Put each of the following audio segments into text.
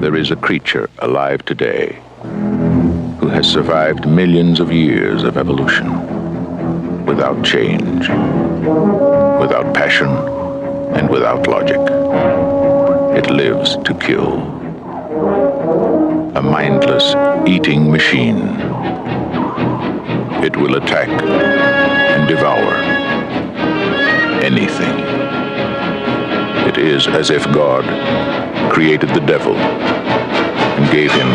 there is a creature alive today who has survived millions of years of evolution without change, without passion, and without logic. It lives to kill. A mindless eating machine. It will attack and devour anything. It is as if God created the devil and gave him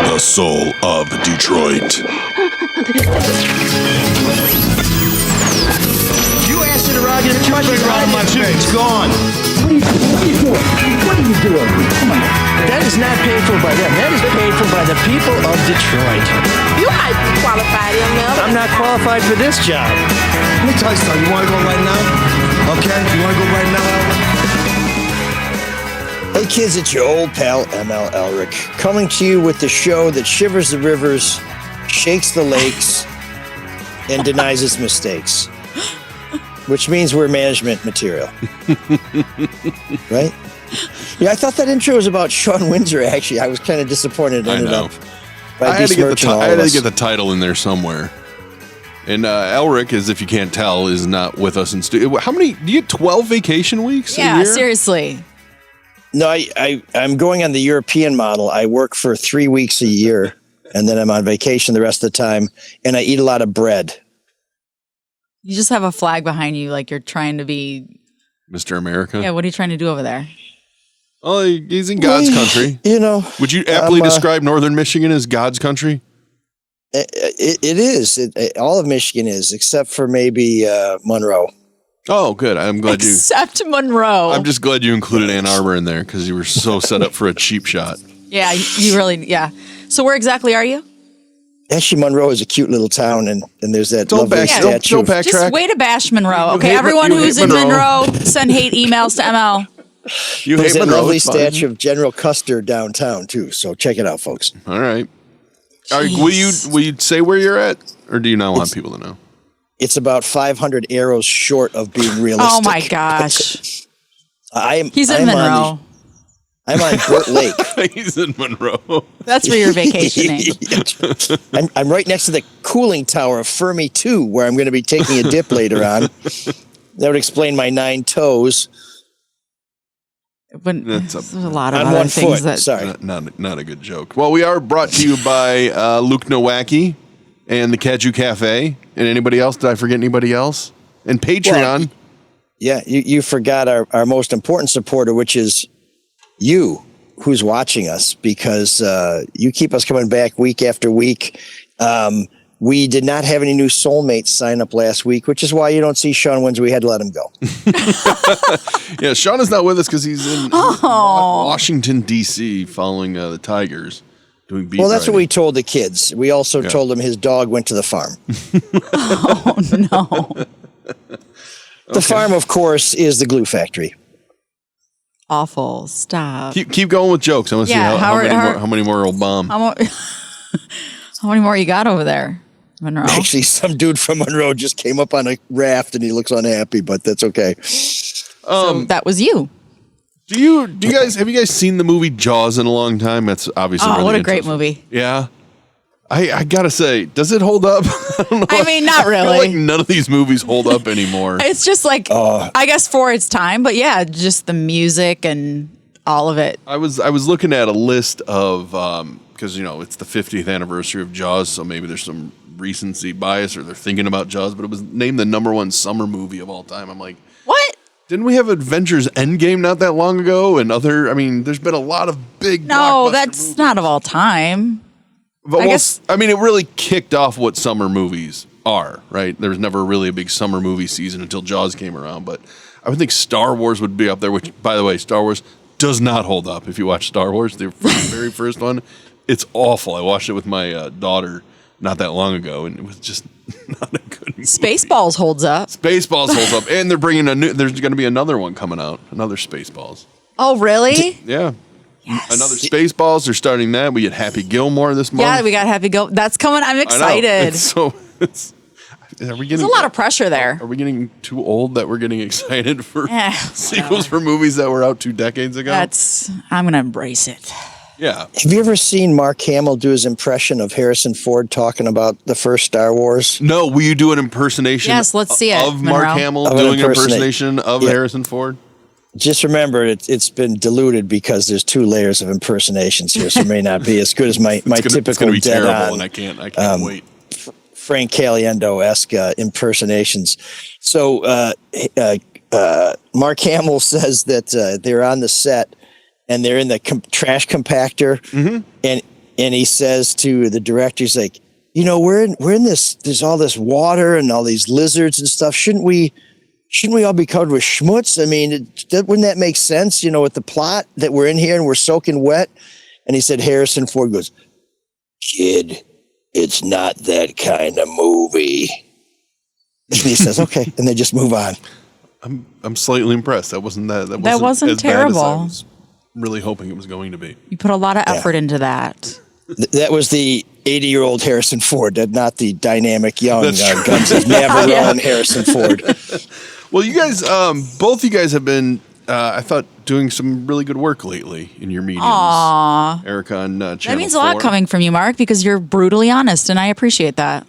the soul of Detroit. You acid around your country around my face. It's gone. What are you doing? Come on. That is not paid for by them. That is paid for by the people of Detroit. You might be qualified, Mel. I'm not qualified for this job. Let me tell you something. You want to go right now? Okay? You want to go right now, Albert? Hey kids, it's your old pal ML Elric coming to you with the show that shivers the rivers, shakes the lakes, and denies its mistakes. Which means we're management material. Right? Yeah, I thought that intro was about Shawn Windsor, actually. I was kind of disappointed it ended up by I had to besmirching get the title in there somewhere. And Elric, as if you can't tell, is not with us in studio. How many? Do you get 12 vacation weeks a year? Yeah, seriously. No, I'm going on the European model. I work for 3 weeks a year, and then I'm on vacation the rest of the time, and I eat a lot of bread. You just have a flag behind you like you're trying to be Mr. America? Yeah, what are you trying to do over there? Oh, he's in God's country. You know. Would you aptly describe northern Michigan as God's country? It is. All of Michigan is, except for maybe Monroe. Oh, good. I'm glad you. Except Monroe. I'm just glad you included Ann Arbor in there because you were so set up for a cheap shot. Yeah, you really, yeah. So where exactly are you? Actually, Monroe is a cute little town, and there's that lovely statue. Don't backtrack. Just way to bash Monroe. Okay, everyone who's in Monroe, send hate emails to ML. There's that lovely statue of General Custer downtown, too. So check it out, folks. All right. Will you say where you're at, or do you not want people to know? It's about 500 arrows short of being realistic. Oh, my gosh. He's in Monroe. I'm on Burt Lake. He's in Monroe. That's where you're vacationing. I'm right next to the cooling tower of Fermi 2, where I'm going to be taking a dip later on. That would explain my 9 toes. There's a lot of on other one things foot. that. Sorry. Not a good joke. Well, we are brought to you by Luke Nowacki and the Caju Cafe. And anybody else? Did I forget anybody else? And Patreon. Well, yeah, you forgot our most important supporter, which is you, who's watching us, because you keep us coming back week after week. We did not have any new soulmates sign up last week, which is why you don't see Shawn Windsor. We had to let him go. Yeah, Shawn is not with us because he's in Washington, D.C. following the Tigers. Doing beat well, that's writing. what we told the kids. We also told them his dog went to the farm. Oh, no. The farm, of course, is the glue factory. Awful. Stop. Keep going with jokes. I want to see how many more will bomb. How many more you got over there, Monroe? Actually, some dude from Monroe just came up on a raft and he looks unhappy, but that's okay. So that was you. Have you guys seen the movie Jaws in a long time? That's obviously what a great movie. Yeah. I gotta say, does it hold up? I don't know. I mean, not really. I feel like none of these movies hold up anymore. It's just like, I guess for its time, but yeah, just the music and all of it. I was looking at a list of, because, it's the 50th anniversary of Jaws, so maybe there's some recency bias or they're thinking about Jaws, but it was named the #1 summer movie of all time. I'm like, what? Didn't we have Avengers Endgame not that long ago? And there's been a lot of big No, that's movies. Not of all time. But it really kicked off what summer movies are, right? There was never really a big summer movie season until Jaws came around. But I would think Star Wars would be up there, which, by the way, Star Wars does not hold up. If you watch Star Wars, the very first one, it's awful. I watched it with my daughter not that long ago, and it was just not a good movie. Spaceballs holds up. Spaceballs holds up. And they're bringing there's going to be another one coming out, another Spaceballs. Oh, really? Yeah. Yes. Another Spaceballs. They're starting that. We get Happy Gilmore this month. Yeah, we got Happy Gilmore. That's coming. I'm excited. Are we getting? There's a lot of pressure there. Are we getting too old that we're getting excited for Eh, sequels for movies that were out 2 decades ago? I'm gonna embrace it. Yeah. Have you ever seen Mark Hamill do his impression of Harrison Ford talking about the first Star Wars? No, will you do an impersonation? Yes, let's see it, of Mark Monroe. Hamill Of an doing an impersonation. impersonation of Harrison Ford. Just remember, it's been diluted because there's 2 layers of impersonations here, so it may not be as good as my It's typical gonna be dead terrible, on and I can't wait. Frank Caliendo-esque impersonations. So Mark Hamill says that they're on the set and they're in the trash compactor, and he says to the director, he's like, we're in this. There's all this water and all these lizards and stuff. Shouldn't we all be covered with schmutz? I mean, wouldn't that make sense? With the plot that we're in here and we're soaking wet. And he said, Harrison Ford goes, kid, it's not that kind of movie. And he says, okay, and they just move on. I'm slightly impressed. That wasn't wasn't as bad as I terrible. was really hoping it was going to be. You put a lot of effort into that. That was the 80-year-old Harrison Ford, not the dynamic young That's true. Guns of Navarone Harrison Ford. Well, you guys, both you guys have been, I thought, doing some really good work lately in your mediums. Aww. Erika on Channel 4. That means a lot coming from you, Mark, because you're brutally honest, and I appreciate that.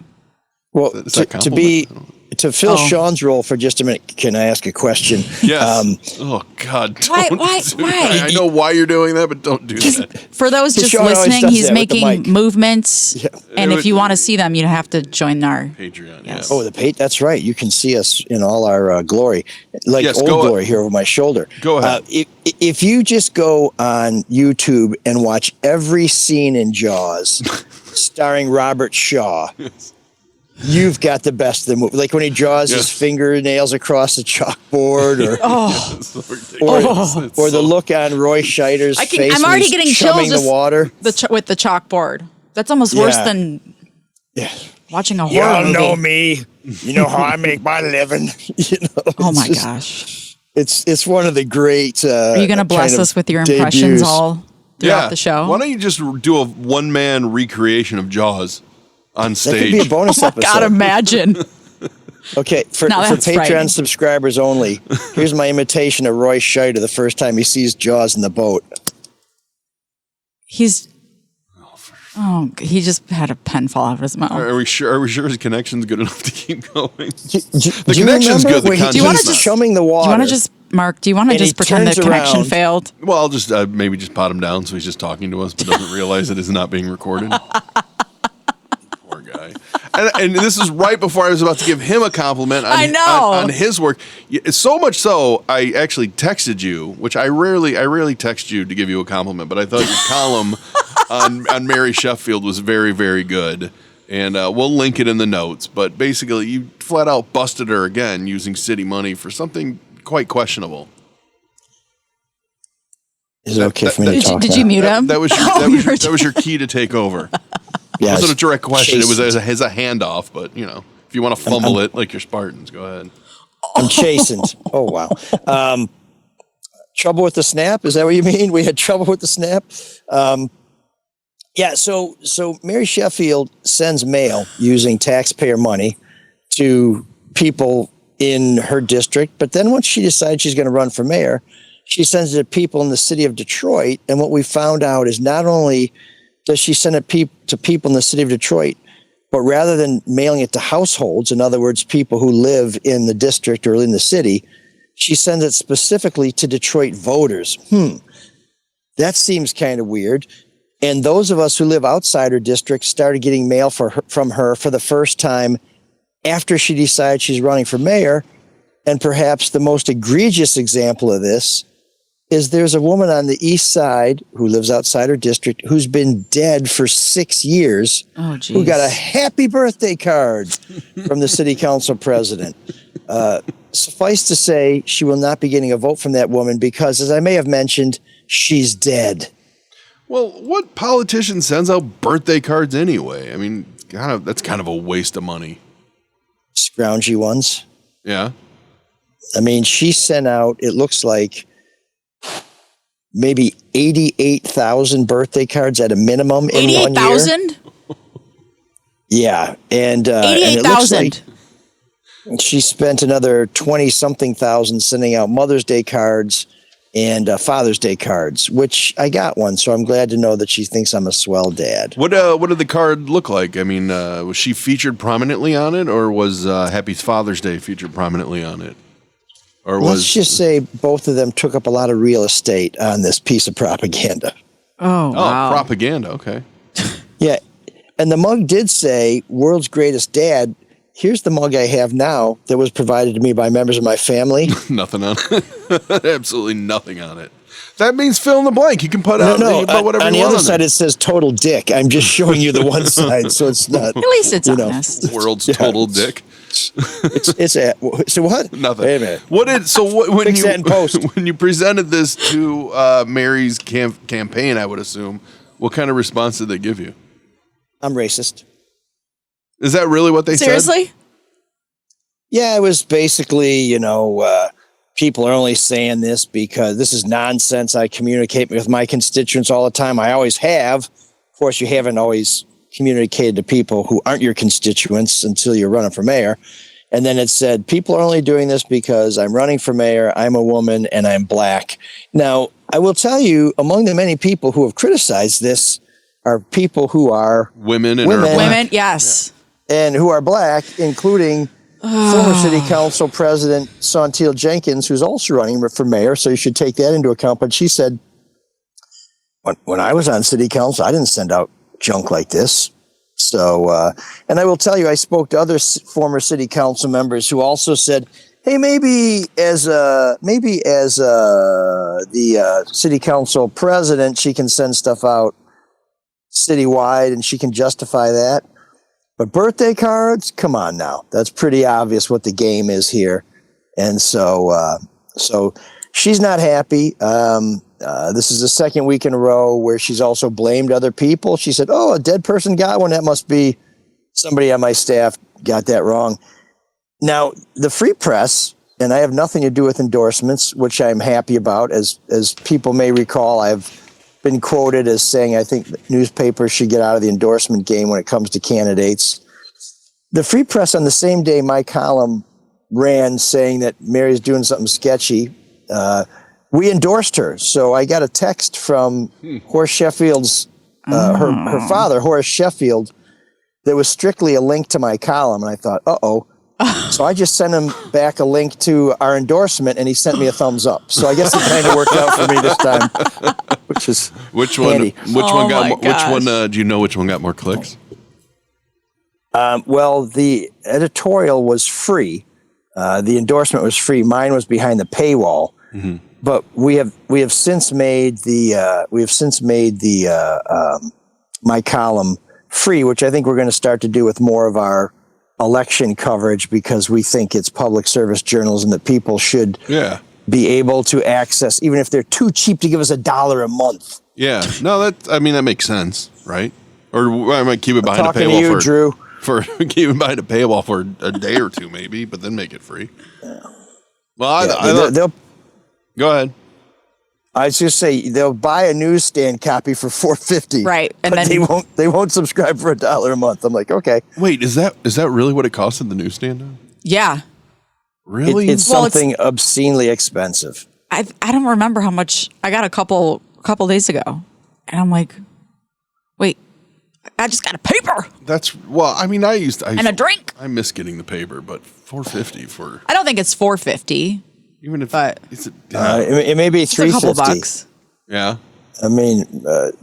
Well, Is that a compliment? to fill Oh. Sean's role for just a minute, can I ask a question? Yes. Oh, God. Why- Don't why- do why? that. I know why you're doing that, but don't do that. For those just Shawn always listening, does he's that with the making mic. movements, and It if you would- want to see them, you have to join our. Patreon, Yes. Oh, the page. That's right. You can see us in all our glory, like Yes, old go glory here over my shoulder. Go ahead. If you just go on YouTube and watch every scene in Jaws, starring Robert Shaw, you've got the best of the movie. Like when he draws his Yes. fingernails across the chalkboard, It's so ridiculous. It's or the so- look on Roy Scheider's face. I'm when already he's getting chumming chills the water. with the chalkboard. That's almost worse Yeah. than Yeah. watching a horror Y'all movie. know me. You know how I make my living. Oh it's my just- gosh! It's one of the great. Are you going to bless us with your impressions all throughout the show? Why don't you just do a one-man recreation of Jaws on That stage? could be a bonus episode. God, imagine. Okay, for Now that's Patreon frightening. subscribers only, here's my imitation of Roy Scheider the first time he sees Jaws in the boat. He just had a pen fall out of his mouth. Are we sure his connection's good enough to keep going? The connection's good, the Do you content's want to not. chumming the water? Do you want to just, Mark? Do you want to And he just pretend the turns connection around. failed? Well, I'll just maybe just pot him down so he's just talking to us, but doesn't realize it is not being recorded. Poor guy. And this is right before I was about to give him a compliment on, I know. on his work. So much so, I actually texted you, which I rarely text you to give you a compliment, but I thought your column on Mary Sheffield was very, very good. And we'll link it in the notes. But basically, you flat out busted her again using city money for something quite questionable. Is it okay for me to Did you, talk did now? you mute him? That was your, Oh, that was your key to take over. Yeah, It wasn't a direct question. It was chastened. as a handoff. But if you want to fumble it like your Spartans, go ahead. I'm chastened. Oh, wow. Trouble with the snap? Is that what you mean? We had trouble with the snap? Yeah, so Mary Sheffield sends mail using taxpayer money to people in her district. But then once she decides she's going to run for mayor, she sends it to people in the city of Detroit. And what we found out is not only does she send it to people in the city of Detroit, but rather than mailing it to households, in other words, people who live in the district or in the city, she sends it specifically to Detroit voters. That seems kind of weird. And those of us who live outside her district started getting mail from her for the first time after she decided she's running for mayor. And perhaps the most egregious example of this is there's a woman on the east side who lives outside her district who's been dead for 6 years, Oh, geez. who got a happy birthday card from the city council president. Suffice to say, she will not be getting a vote from that woman because, as I may have mentioned, she's dead. Well, what politician sends out birthday cards anyway? I mean, that's kind of a waste of money. Scroungy ones. Yeah. I mean, she sent out, it looks like, maybe 88,000 birthday cards at a minimum in 1 year. 88,000? Yeah. And it looks like, 88,000. She spent another 20-something thousand sending out Mother's Day cards and Father's Day cards, which I got one, so I'm glad to know that she thinks I'm a swell dad. What did the card look like? I mean, was she featured prominently on it, or was Happy Father's Day featured prominently on it? Or Let's just say both of them took up a lot of real estate on this piece of propaganda. Oh, wow. Propaganda, okay. Yeah, and the mug did say, "World's Greatest Dad." Here's the mug I have now that was provided to me by members of my family. Nothing on it. Absolutely nothing on it. That means fill in the blank. You can put out No, whatever on you the want other side, it says total dick. I'm just showing you the one side, so it's not. At least it's honest. World's total dick. So what? Nothing. Wait a minute. When that in post. when you presented this to Mary's campaign, I would assume, what kind of response did they give you? I'm racist. Is that really what they said? Seriously? Yeah, it was basically, people are only saying this because this is nonsense. I communicate with my constituents all the time. I always have. Of course, you haven't always communicated to people who aren't your constituents until you're running for mayor. And then it said, people are only doing this because I'm running for mayor, I'm a woman, and I'm black. Now, I will tell you, among the many people who have criticized this are people who are women, Women, yes. and who are black, including former city council president Santil Jenkins, who's also running for mayor. So you should take that into account. But she said, when I was on city council, I didn't send out junk like this. So, and I will tell you, I spoke to other former city council members who also said, hey, maybe as the city council president, she can send stuff out citywide and she can justify that. But birthday cards, come on now. That's pretty obvious what the game is here. And so she's not happy. This is the second week in a row where she's also blamed other people. She said, oh, a dead person got one. That must be somebody on my staff got that wrong. Now, the Free Press, and I have nothing to do with endorsements, which I'm happy about. As people may recall, I've been quoted as saying I think newspapers should get out of the endorsement game when it comes to candidates. The Free Press, on the same day my column ran saying that Mary's doing something sketchy, we endorsed her. So I got a text from Horace Sheffield's, her father, Horace Sheffield, that was strictly a link to my column. And I thought, uh-oh. So I just sent him back a link to our endorsement, and he sent me a thumbs up. So I guess it kind of worked out for me this time, which is handy. Which one do you know which one got more clicks? Well, the editorial was free. The endorsement was free. Mine was behind the paywall. Mm-hmm. But we have since made my column free, which I think we're going to start to do with more of our election coverage, because we think it's public service journalism that people should be able to access, even if they're too cheap to give us $1 a month. Yeah, no, that makes sense, right? Or I might keep it behind a Talking paywall to you, Drew. keep it behind a paywall for a day or two, maybe, but then make it free. Well, go ahead. I was just say they'll buy a newsstand copy for $4.50, right? And but then they won't subscribe for $1 a month. I'm like, okay. Wait, is that really what it costs at the newsstand now? Yeah. Really? It's something obscenely expensive. I don't remember how much I got a couple days ago, and I'm like, wait, I just got a paper. I used and a drink. I miss getting the paper, but $4.50 for. I don't think it's $4.50. Even if it may be $3.50. A couple bucks. Yeah. I mean,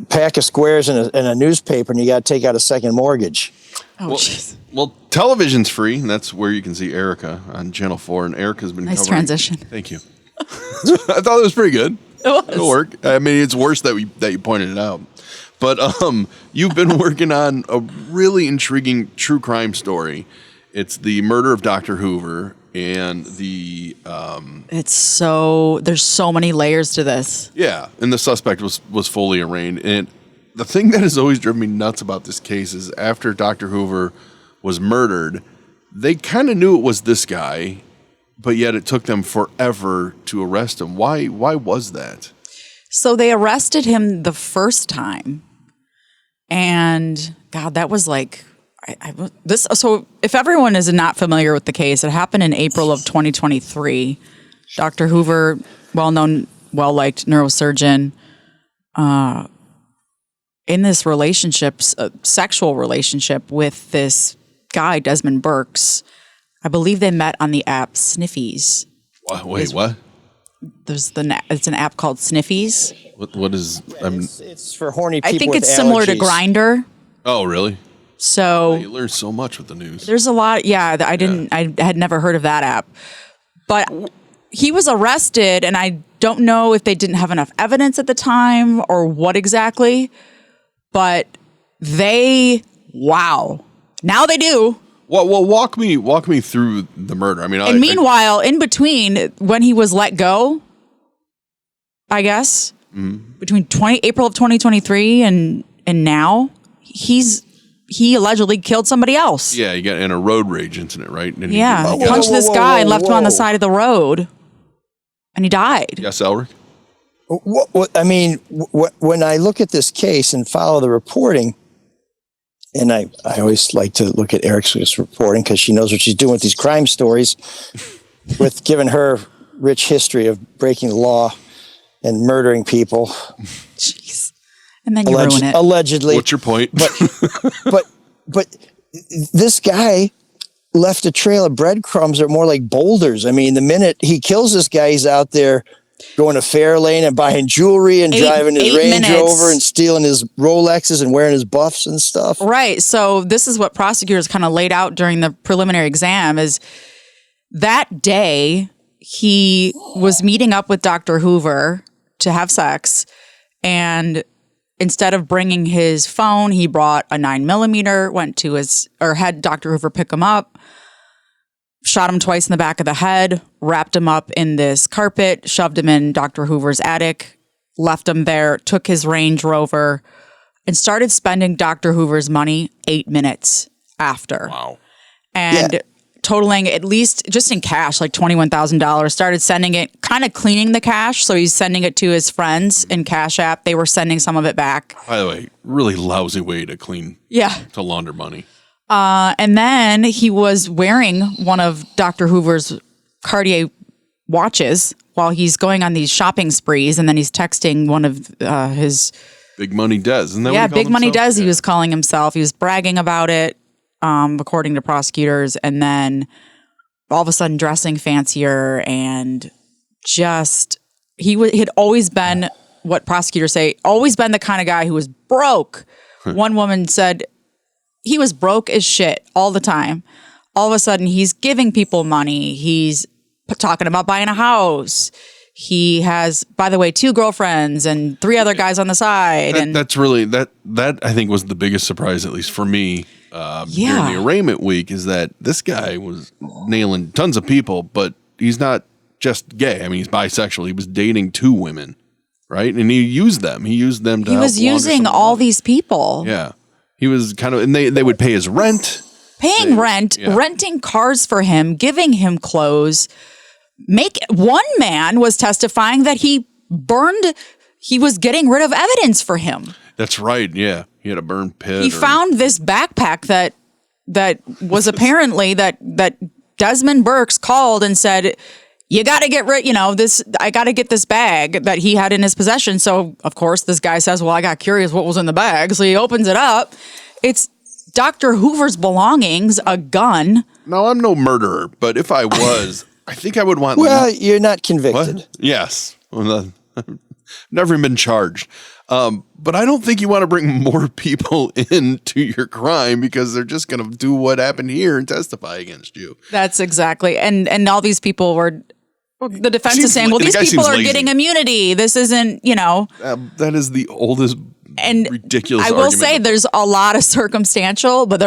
pack of squares in a newspaper, and you got to take out a second mortgage. Oh, jeez. Well, television's free, and that's where you can see Erika on Channel 4, and Erika's been nice covering. Transition. Thank you. I thought it was pretty good. It was. It'll work. I mean, it's worse that you pointed it out. But you've been working on a really intriguing true crime story. It's the murder of Dr. Hoover. And there's so many layers to this. Yeah, and the suspect was fully arraigned. And the thing that has always driven me nuts about this case is after Dr. Hoover was murdered, they kind of knew it was this guy, but yet it took them forever to arrest him. Why was that? So they arrested him the first time, and God, that was like So if everyone is not familiar with the case, it happened in April of 2023. Dr. Hoover, well-known, well-liked neurosurgeon, in this relationship, sexual relationship with this guy, Desmond Burks. I believe they met on the app Sniffies. Wait, what? It's an app called Sniffies. What is? It's for horny people. I think with it's similar to allergies. Grindr. Oh, really? So You learn so much with the news. there's a lot. Yeah, I had never heard of that app, but he was arrested, and I don't know if they didn't have enough evidence at the time or what exactly. But now they do. Well, walk me through the murder. I mean, And meanwhile, in between, when he was let go, I guess, between April of 2023 and now, he allegedly killed somebody else. yeah, you got in a road rage incident, right? And he- Yeah, Whoa, punched whoa, this whoa, guy and whoa, left him on the whoa. side of the road, and he died. Yes, Elric. When I look at this case and follow the reporting, and I always like to look at Erika's reporting because she knows what she's doing with these crime stories, with given her rich history of breaking the law and murdering people. Jeez. And then you ruin it. Allegedly. What's your point? But this guy left a trail of breadcrumbs that are more like boulders. I mean, the minute he kills this guy, he's out there going to Fairlane and buying jewelry and driving his Range Rover and stealing his Rolexes and wearing his buffs and stuff. Right. So this is what prosecutors kind of laid out during the preliminary exam is that day he was meeting up with Dr. Hoover to have sex, and instead of bringing his phone, he brought a 9mm, had Dr. Hoover pick him up, shot him twice in the back of the head, wrapped him up in this carpet, shoved him in Dr. Hoover's attic, left him there, took his Range Rover, and started spending Dr. Hoover's money 8 minutes after. Wow. And totaling at least just in cash, like $21,000, started sending it, kind of cleaning the cash. So he's sending it to his friends in Cash App. They were sending some of it back. By the way, really lousy way to to launder money. And then he was wearing one of Dr. Hoover's Cartier watches while he's going on these shopping sprees. And then he's texting one of his... Big Money Des. Isn't that what he called Big Money himself? Des, he was calling himself. He was bragging about it, according to prosecutors. And then all of a sudden dressing fancier and just... He had always been, what prosecutors say, always been the kind of guy who was broke. One woman said... He was broke as shit all the time. All of a sudden, he's giving people money. He's talking about buying a house. He has, by the way, 2 girlfriends and 3 other guys on the side. That's really that I think was the biggest surprise, at least for me, during the arraignment week, is that this guy was nailing tons of people, but he's not just gay. I mean, he's bisexual. He was dating 2 women, right? And he used them. He used them to. He help was launder using some all money. these people. Yeah. He was kind of, and they would pay his rent. Paying rent, renting cars for him, giving him clothes. One man was testifying that he was getting rid of evidence for him. That's right. Yeah. He had a burn pit. He found this backpack that was apparently that Desmond Burks called and said, you got to get rid, I got to get this bag that he had in his possession. So, of course, this guy says, well, I got curious what was in the bag. So he opens it up. It's Dr. Hoover's belongings, a gun. No, I'm no murderer, but if I was, I think I would want... Well, you're not convicted. What? Yes. Well, never been charged. But I don't think you want to bring more people into your crime because they're just going to do what happened here and testify against you. That's exactly. And all these people were... The defense is saying, well, the these guy people seems are lazy. getting immunity. This isn't, That is the oldest and ridiculous I will argument. say there's a lot of circumstantial, but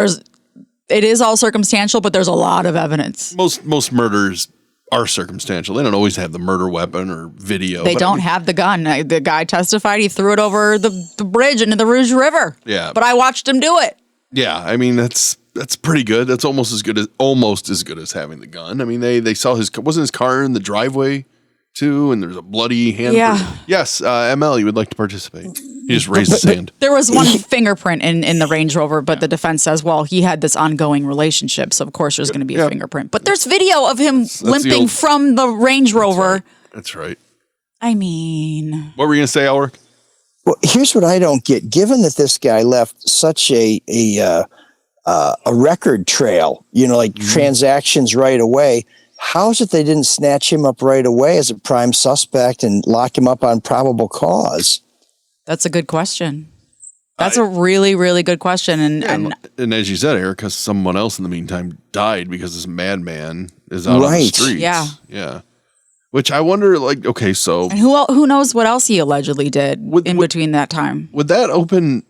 it is all circumstantial, but there's a lot of evidence. Most murders are circumstantial. They don't always have the murder weapon or video. They don't have the gun. The guy testified he threw it over the bridge into the Rouge River. Yeah. But I watched him do it. Yeah, I mean that's pretty good. That's almost as good as having the gun. I mean they saw wasn't his car in the driveway too, and there's a bloody hand. Yeah. Yes, ML, you would like to participate. He just raised his hand. There was one fingerprint in the Range Rover, but the defense says, well, he had this ongoing relationship, so of course there's going to be a fingerprint. But there's video of him limping from the Range Rover. That's right. I mean, what were you going to say, Elric? Well, here's what I don't get. Given that this guy left such a record trail, transactions right away, how is it they didn't snatch him up right away as a prime suspect and lock him up on probable cause? That's a good question. That's a really, really good question. And as you said, Erika, someone else in the meantime died because this madman is out on the streets. Yeah. Yeah. Which I wonder, so... And who knows what else he allegedly did between that time? Would that open...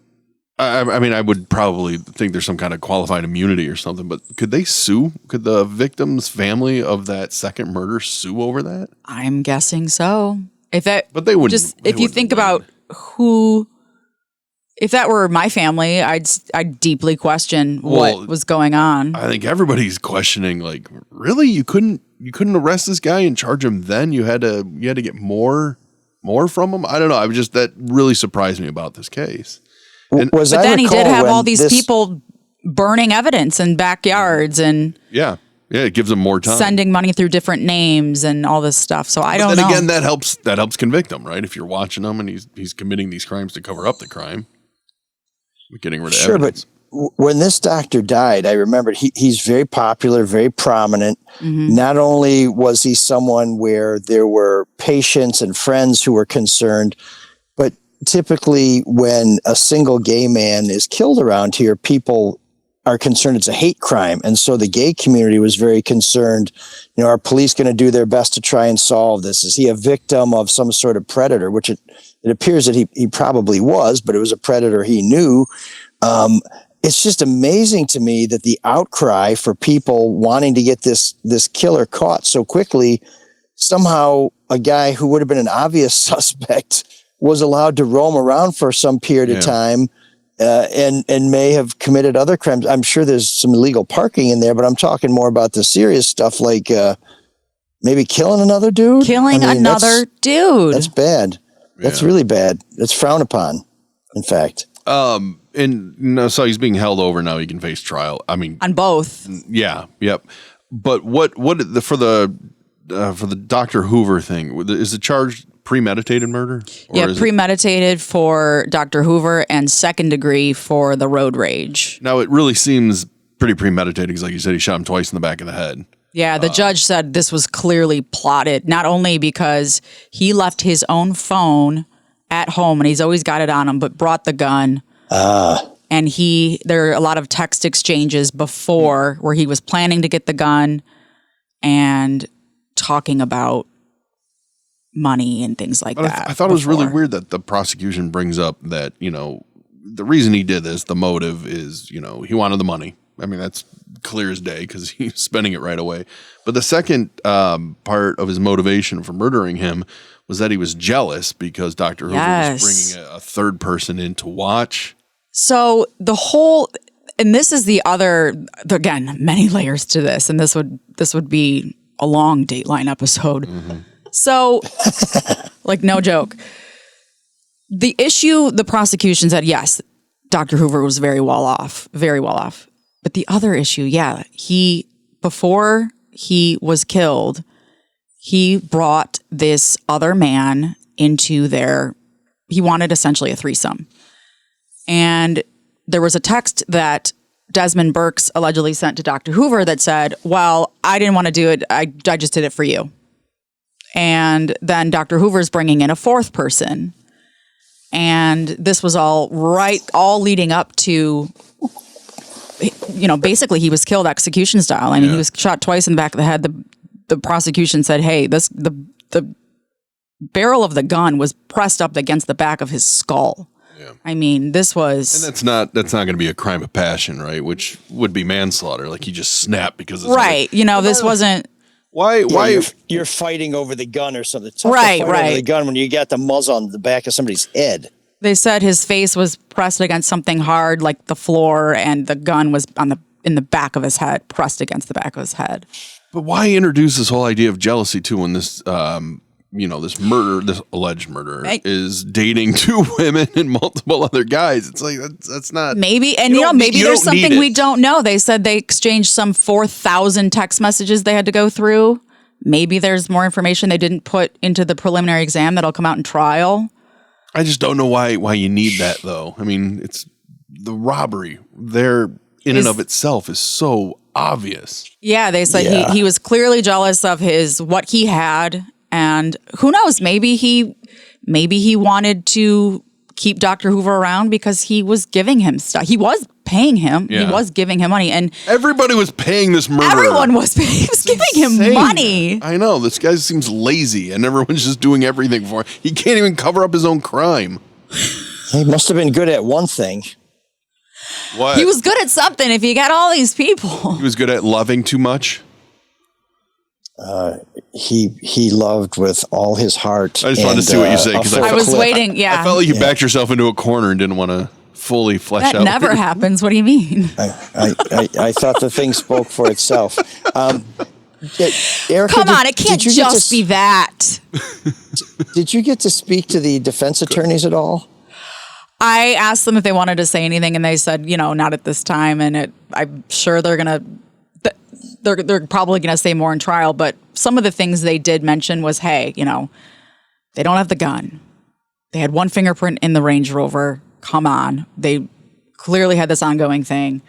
I mean, I would probably think there's some kind of qualified immunity or something, but could they sue? Could the victim's family of that second murder sue over that? I'm guessing so. But they wouldn't. If you think about if that were my family, I'd deeply question what was going on. I think everybody's questioning, really, you couldn't arrest this guy and charge him then? You had to get more from him? I don't know. That really surprised me about this case. But then he did have all these people burning evidence in backyards and it gives him more time, sending money through different names and all this stuff. So I don't know. Again, that helps convict him, right? If you're watching him and he's committing these crimes to cover up the crime, getting rid of evidence. But when this doctor died, I remember he's very popular, very prominent. Mm-hmm. Not only was he someone where there were patients and friends who were concerned, but typically when a single gay man is killed around here, people are concerned it's a hate crime. And so the gay community was very concerned, are police going to do their best to try and solve this? Is he a victim of some sort of predator, which it appears that he probably was, but it was a predator he knew. It's just amazing to me that the outcry for people wanting to get this killer caught so quickly, somehow a guy who would have been an obvious suspect was allowed to roam around for some period of time and may have committed other crimes. I'm sure there's some illegal parking in there, but I'm talking more about the serious stuff like maybe killing another dude. Another dude. That's bad. That's really bad. That's frowned upon, in fact. So he's being held over now. He can face trial. I mean, on both. Yeah. Yep. But for the Dr. Hoover thing, is the charge premeditated murder? Premeditated for Dr. Hoover and second degree for the road rage. Now, it really seems pretty premeditated because, like you said, he shot him twice in the back of the head. Yeah, the judge said this was clearly plotted, not only because he left his own phone at home and he's always got it on him, but brought the gun. And there are a lot of text exchanges before where he was planning to get the gun and talking about money and things like that. I thought it was really weird that the prosecution brings up that, the reason he did this, the motive is, he wanted the money. I mean, that's clear as day because he's spending it right away. But the second part of his motivation for murdering him was that he was jealous because Dr. Hoover was bringing a third person in to watch. So and this is again, many layers to this, and this would be a long Dateline episode. Mm-hmm. So, no joke. The issue, the prosecution said, yes, Dr. Hoover was very well off. But the other issue, before he was killed, he brought this other man into he wanted essentially a threesome. And there was a text that Desmond Burks allegedly sent to Dr. Hoover that said, well, I didn't want to do it. I just did it for you. And then Dr. Hoover's bringing in a fourth person. And this was all leading up to, basically he was killed execution style. I mean, he was shot twice in the back of the head. The prosecution said, hey, the barrel of the gun was pressed up against the back of his skull. Yeah. I mean, this was... And that's not going to be a crime of passion, right? Which would be manslaughter. Like he just snapped because... Right. This wasn't... Why you're fighting over the gun or something? It's right. Over the gun when you got the muzzle on the back of somebody's head. They said his face was pressed against something hard, like the floor, and the gun was in the back of his head, pressed against the back of his head. But why introduce this whole idea of jealousy too when this this alleged murderer is dating 2 women and multiple other guys. It's like, that's not. Maybe. And, maybe there's something we don't know. They said they exchanged some 4,000 text messages they had to go through. Maybe there's more information they didn't put into the preliminary exam that'll come out in trial. I just don't know why you need that, though. I mean, it's the robbery there in and of itself is so obvious. Yeah, they said he was clearly jealous of what he had, and who knows, maybe he wanted to keep Dr. Hoover around because he was giving him stuff. He was paying him. Yeah. He was giving him money, and everybody was paying this murderer. Everyone was paying. He was giving him money. I know, this guy seems lazy, and everyone's just doing everything for him. He can't even cover up his own crime. He must have been good at one thing. What? He was good at something if you got all these people. He was good at loving too much. He loved with all his heart. I just wanted to see what you say because I was waiting. Yeah, I felt like you backed yourself into a corner and didn't want to fully flesh out. That never happens. What do you mean? I thought the thing spoke for itself. Erika, come on, it can't just be that. Did you get to speak to the defense attorneys at all? I asked them if they wanted to say anything, and they said, not at this time. And I'm sure they're probably gonna say more in trial. But some of the things they did mention was, hey, they don't have the gun. They had one fingerprint in the Range Rover. Come on, they clearly had this ongoing thing.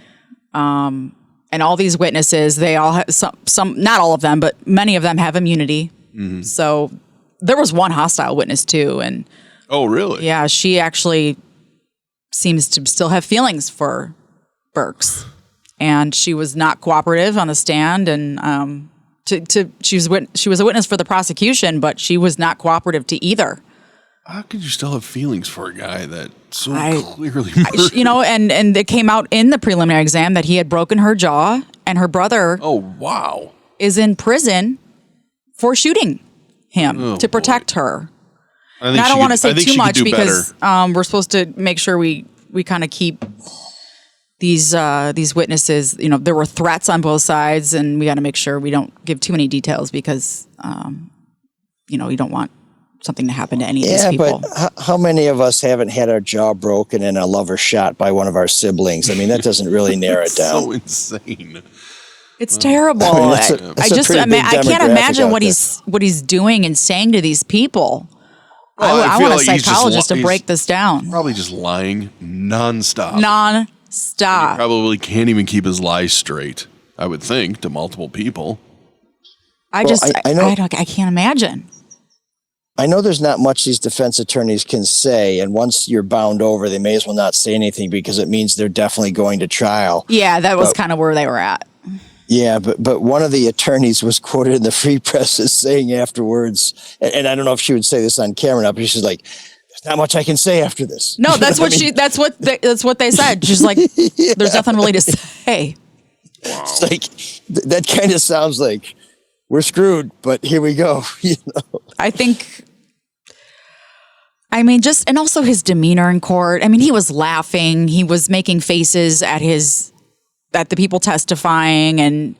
And all these witnesses, they all have some, not all of them, but many of them have immunity. Mm-hmm. So there was one hostile witness too, and oh, really? Yeah, she actually seems to still have feelings for Burks, and she was not cooperative on the stand. And she was a witness for the prosecution, but she was not cooperative to either. How could you still have feelings for a guy that so clearly murdered? And it came out in the preliminary exam that he had broken her jaw, and her brother is in prison for shooting him to protect her. I don't want to say too much because we're supposed to make sure we kind of keep these witnesses. There were threats on both sides, and we got to make sure we don't give too many details because you don't want something to happen to any of these people. But how many of us haven't had our jaw broken and a lover shot by one of our siblings? I mean, that doesn't really narrow it down. So insane. It's terrible. I can't imagine what he's doing and saying to these people. Well, I want a psychologist to break this down. Probably just lying nonstop. Nonstop. He probably can't even keep his lies straight, I would think, to multiple people. I can't imagine. I know there's not much these defense attorneys can say, and once you're bound over, they may as well not say anything because it means they're definitely going to trial. Yeah, that was kind of where they were at. Yeah, but one of the attorneys was quoted in the Free Press as saying afterwards, and I don't know if she would say this on camera now, but she's like, "There's not much I can say after this." No, that's what that's what they said. She's like, "There's nothing really to say." Wow. It's like that kind of sounds like we're screwed, but here we go. I think. And also his demeanor in court. He was laughing. He was making faces at the people testifying and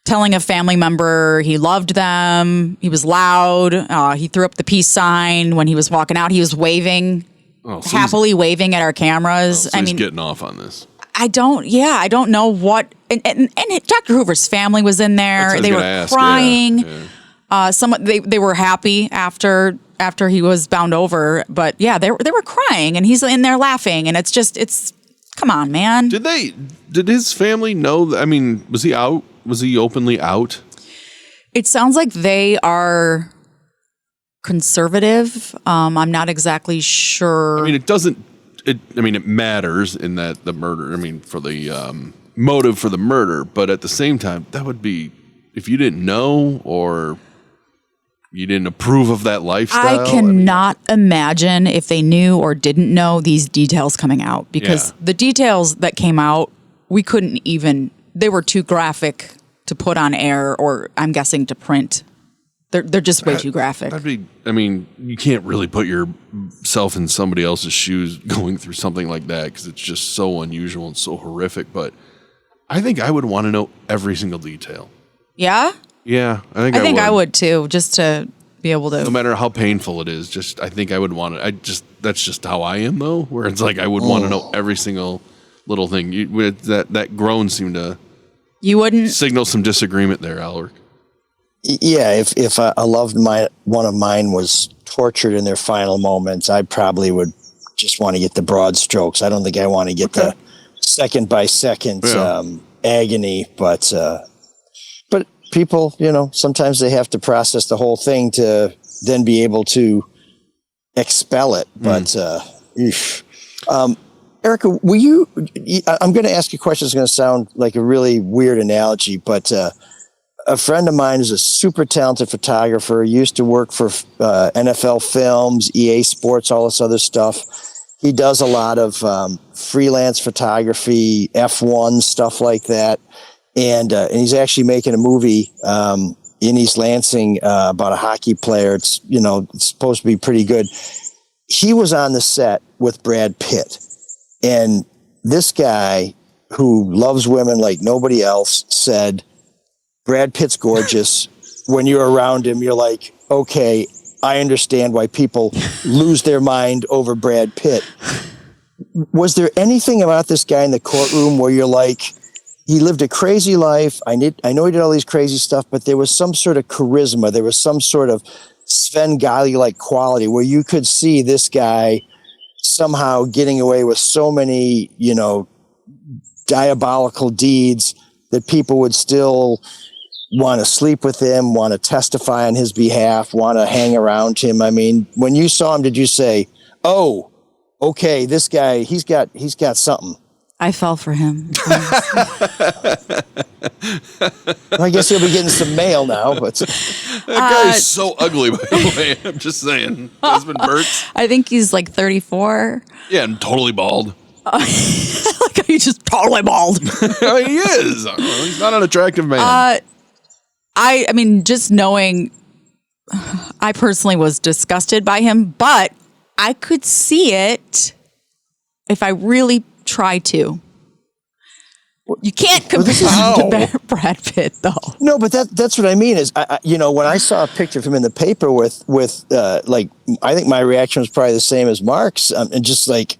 telling a family member he loved them. He was loud. He threw up the peace sign when he was walking out. He was waving, happily waving at our cameras. He's getting off on this. I don't know what. And Dr. Hoover's family was in there. They were crying. Yeah. They were happy after he was bound over, but yeah, they were crying, and he's in there laughing, and it's come on, man. Did his family know? Was he out? Was he openly out? It sounds like they are conservative. I'm not exactly sure. It matters in that the murder. For the motive for the murder, but at the same time, that would be if you didn't know or you didn't approve of that lifestyle. I cannot imagine if they knew or didn't know these details coming out, because the details that came out, we couldn't even. They were too graphic to put on air, or I'm guessing to print. They're just way too graphic. You can't really put yourself in somebody else's shoes going through something like that because it's just so unusual and so horrific. But I think I would want to know every single detail. Yeah? Yeah, I think I would too, just to be able to. No matter how painful it is, I think I would want it. That's just how I am, though. Where it's like I would want to know every single little thing. That groan seemed to. You wouldn't signal some disagreement there, Alric. Yeah, if a loved one of mine was tortured in their final moments, I probably would just want to get the broad strokes. I don't think I want to get the second by second agony, but people, sometimes they have to process the whole thing to then be able to expel it. But Erika, I'm going to ask you a question. It's going to sound like a really weird analogy, but a friend of mine is a super talented photographer. He used to work for NFL Films, EA Sports, all this other stuff. He does a lot of freelance photography, F1, stuff like that. And he's actually making a movie in East Lansing about a hockey player. It's supposed to be pretty good. He was on the set with Brad Pitt. And this guy, who loves women like nobody else, said, Brad Pitt's gorgeous. When you're around him, you're like, okay, I understand why people lose their mind over Brad Pitt. Was there anything about this guy in the courtroom where you're like, he lived a crazy life. I know he did all these crazy stuff, but there was some sort of charisma. There was some sort of Svengali-like quality where you could see this guy somehow getting away with so many, diabolical deeds that people would still want to sleep with him, want to testify on his behalf, want to hang around him. I mean, when you saw him, did you say, oh, okay, this guy, he's got something? I fell for him. I guess he'll be getting some mail now, but that guy is so ugly, by the way. I'm just saying. Desmond Burks. I think he's like 34. Yeah, and totally bald. Like he's just totally bald. He is. He's not an attractive man. I mean, just knowing, I personally was disgusted by him, but I could see it if I really try to. You can't compare him to Brad Pitt, though. No, but that's what I mean is, when I saw a picture of him in the paper with I think my reaction was probably the same as Mark's, and just like,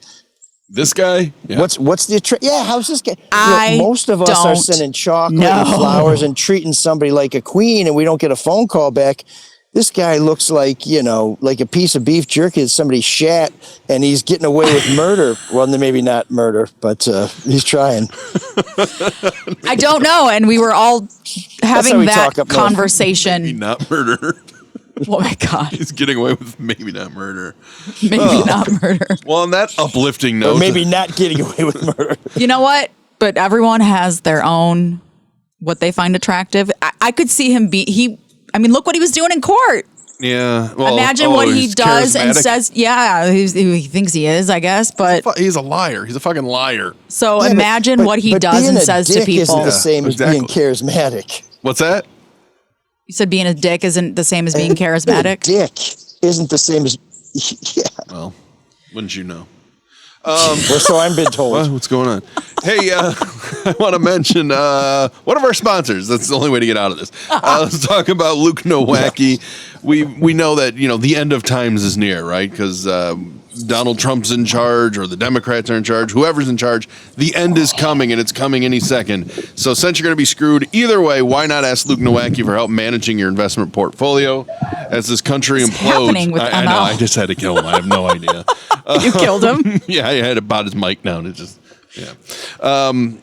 this guy? Yeah. What's the how's this guy? Most of us are sending chocolate and flowers and treating somebody like a queen, and we don't get a phone call back. This guy looks like, like a piece of beef jerky that somebody shat, and he's getting away with murder. Well, maybe not murder, but he's trying. I don't know. And we were all having that conversation. Maybe not murder. Oh, my God. He's getting away with maybe not murder. Maybe not murder. Well, on that uplifting note. Or maybe not getting away with murder. You know what? But everyone has their own, what they find attractive. I could see him look what he was doing in court. Yeah. Well, imagine what he does and says. Yeah, he thinks he is, I guess, but he's a liar. He's a fucking liar. So imagine what he does and says to people. Isn't the same as being charismatic. What's that? You said being a dick isn't the same as being charismatic? Being a dick isn't the same as... Yeah. Well, wouldn't you know? Or so I've been told. What's going on? Hey, I want to mention one of our sponsors. That's the only way to get out of this. Let's talk about Luke Nowacki. We know that the end of times is near, right? Because Donald Trump's in charge, or the Democrats are in charge. Whoever's in charge, the end is coming, and it's coming any second. So since you're going to be screwed either way, why not ask Luke Nowacki for help managing your investment portfolio as this country implodes? Happening with I know. I just had to kill him. I have no idea. You killed him? Yeah, I had to bot his mic down. It just, yeah.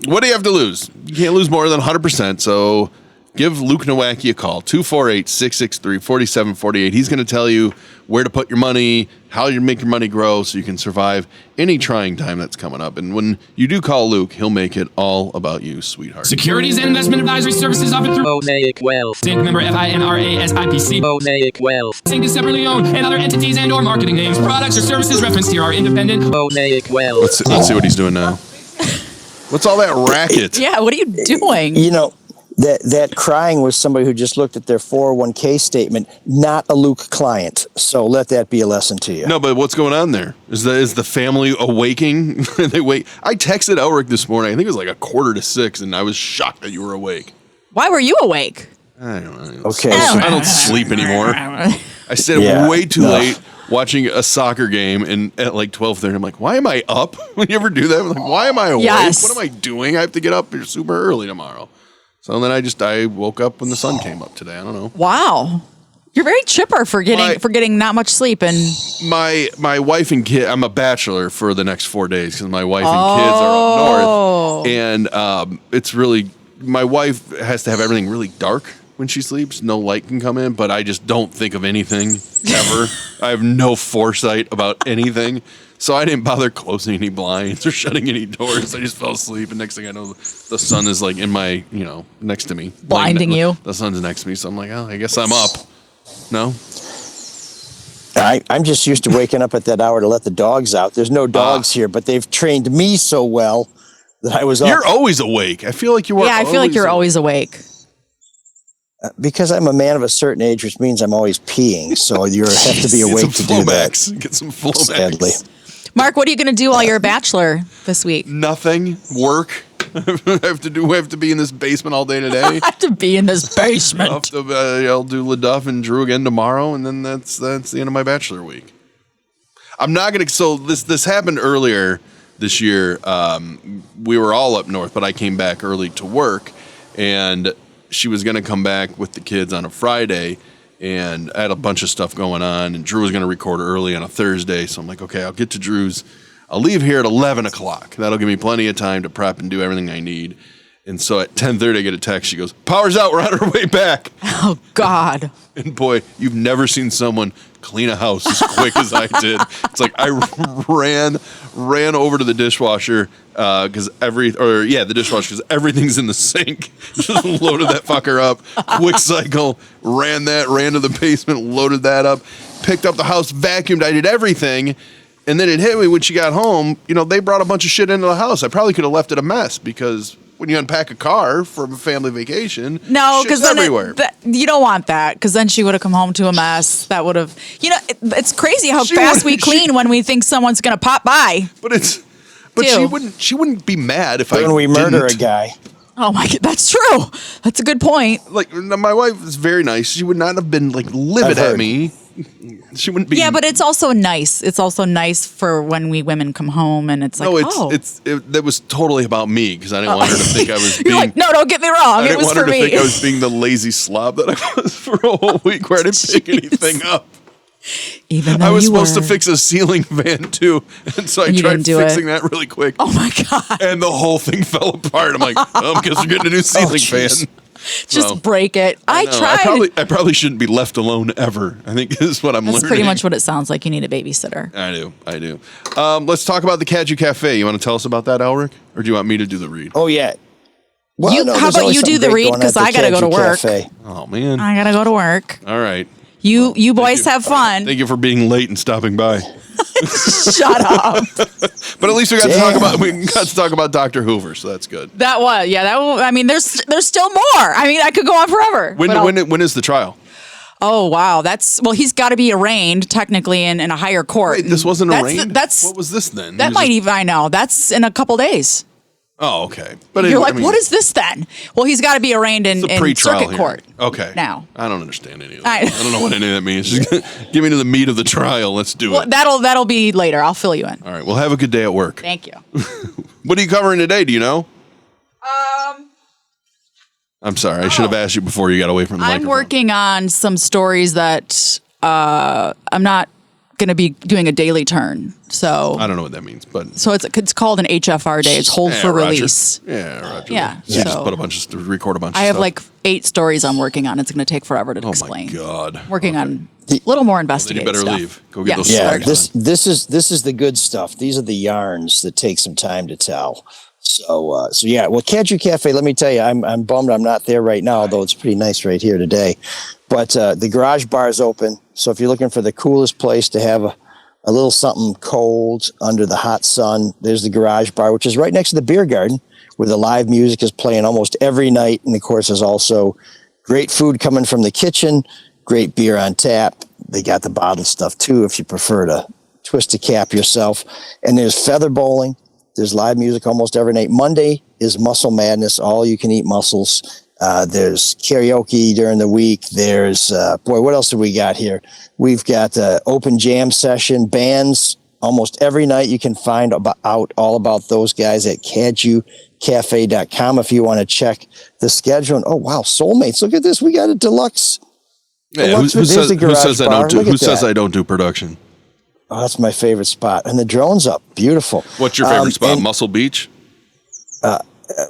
What do you have to lose? You can't lose more than 100%. So give Luke Nowacki a call, 248-663-4748. He's going to tell you where to put your money, how you make your money grow so you can survive any trying time that's coming up. And when you do call Luke, he'll make it all about you, sweetheart. Securities and investment advisory services offered through Mosaic Wealth. Inc. member FINRA SIPC. Mosaic Wealth. Inc. is separately owned, and other entities and or marketing names, products, or services referenced here are independent. Mosaic Wealth. Let's see what he's doing now. What's all that racket? Yeah, what are you doing? That crying was somebody who just looked at their 401k statement, not a Luke client. So let that be a lesson to you. No, but what's going on there? Is the family awaking? They wake. I texted Elric this morning. I think it was like 5:45, and I was shocked that you were awake. Why were you awake? I don't know. Okay. I don't sleep anymore. I stayed up way too late watching a soccer game, and at like 12:30, I'm like, why am I up? When you ever do that, I'm like, why am I awake? Yes. What am I doing? I have to get up super early tomorrow. So then I woke up when the sun came up today. I don't know. Wow. You're very chipper for getting not much sleep. And my wife and kid, I'm a bachelor for the next 4 days because my wife and kids are up north. And it's really, my wife has to have everything really dark when she sleeps. No light can come in, but I just don't think of anything ever. I have no foresight about anything. So I didn't bother closing any blinds or shutting any doors. I just fell asleep, and next thing I know, the sun is like in my, next to me. Blinding you. The sun's next to me, so I'm like, oh, I guess I'm up. No? I'm just used to waking up at that hour to let the dogs out. There's no dogs here, but they've trained me so well that I was up. You're always awake. I feel like you are. Yeah, I feel like you're always awake. Because I'm a man of a certain age, which means I'm always peeing. So you have to be awake to do that. Get some Flomax. Sadly. Mark, what are you going to do while you're a bachelor this week? Nothing. Work. I have to be in this basement all day today. I have to be in this basement. I'll do LaDuff and Drew again tomorrow, and then that's the end of my bachelor week. I'm not gonna. So this happened earlier this year. We were all up north, but I came back early to work, and she was gonna come back with the kids on a Friday, and I had a bunch of stuff going on, and Drew was gonna record early on a Thursday. So I'm like, okay, I'll get to Drew's. I'll leave here at 11 o'clock. That'll give me plenty of time to prep and do everything I need. And so at 10:30, I get a text. She goes, power's out. We're on our way back. Oh, God. And boy, you've never seen someone clean a house as quick as I did. It's like I ran over to the dishwasher because the dishwasher because everything's in the sink. Just loaded that fucker up. Quick cycle. Ran to the basement, loaded that up, picked up the house, vacuumed. I did everything. And then it hit me when she got home. They brought a bunch of shit into the house. I probably could have left it a mess because when you unpack a car for a family vacation, no, because then everywhere. You don't want that because then she would have come home to a mess. That would have, it's crazy how fast we clean when we think someone's going to pop by. But she wouldn't be mad if when we murder a guy. Oh my God, that's true. That's a good point. Like my wife is very nice. She would not have been like livid at me. She wouldn't be. Yeah, but it's also nice. It's also nice for when we women come home and it's like, that was totally about me because I didn't want her to think I was. You're like, no, don't get me wrong. It was for me. I didn't want her to think I was being the lazy slob that I was for a whole week where I didn't pick anything up. Even though I was supposed to fix a ceiling fan too, and so I tried fixing that really quick. Oh my God! And the whole thing fell apart. I'm like, I guess we're getting a new ceiling fan. Just break it. I tried. I probably shouldn't be left alone ever. I think is what I'm learning. That's pretty much what it sounds like. You need a babysitter. I do. Let's talk about the Caju Cafe. You want to tell us about that, Elric? Or do you want me to do the read? Oh, yeah. Well, how about you do the read? Because I got to go to work. Cafe. Oh, man. I got to go to work. All right. You boys have fun. Thank you for being late and stopping by. Shut up. But at least we got to talk about Dr. Hoover, so that's good. I mean, there's still more. I mean, I could go on forever. When is the trial? Oh wow, he's got to be arraigned technically in a higher court. Wait, this wasn't arraigned? What was this then? I know. That's in a couple days. Oh, okay. But you're what is this then? Well, he's got to be arraigned in circuit court. Okay. Now. I don't understand any of that. I don't know what any of that means. Just give me to the meat of the trial. Let's do it. That'll be later. I'll fill you in. All right. Well, have a good day at work. Thank you. What are you covering today? Do you know? I'm sorry. I should have asked you before you got away from the microphone. I'm working on some stories that I'm not going to be doing a daily turn. So I don't know what that means, but so it's called an HFR day. It's hold for Roger. release. Yeah, Roger. Yeah. So just record a bunch. I of have stuff. like 8 stories I'm working on. It's going to take forever to explain. Oh my God. Working on a little more investigative Then you better stuff. leave. Go get those. Yeah, stories. this is the good stuff. These are the yarns that take some time to tell. So yeah. Well, Caju Cafe. Let me tell you, I'm bummed I'm not there right now, although it's pretty nice right here today. But the garage bar is open. So if you're looking for the coolest place to have a little something cold under the hot sun, there's the garage bar, which is right next to the beer garden, where the live music is playing almost every night. And of course, there's also great food coming from the kitchen, great beer on tap. They got the bottled stuff too, if you prefer to twist a cap yourself. And there's feather bowling. There's live music almost every night. Monday is Muscle Madness, all you can eat mussels. There's karaoke during the week. There's, what else do we got here? We've got open jam session, bands almost every night. You can find out all about those guys at cajucafe.com if you want to check the schedule. And, oh, wow, Soulmates. Look at this. We got a deluxe. Yeah, who says I don't do production? Oh, that's my favorite spot. And the drone's up. Beautiful. What's your favorite spot? Muscle Beach?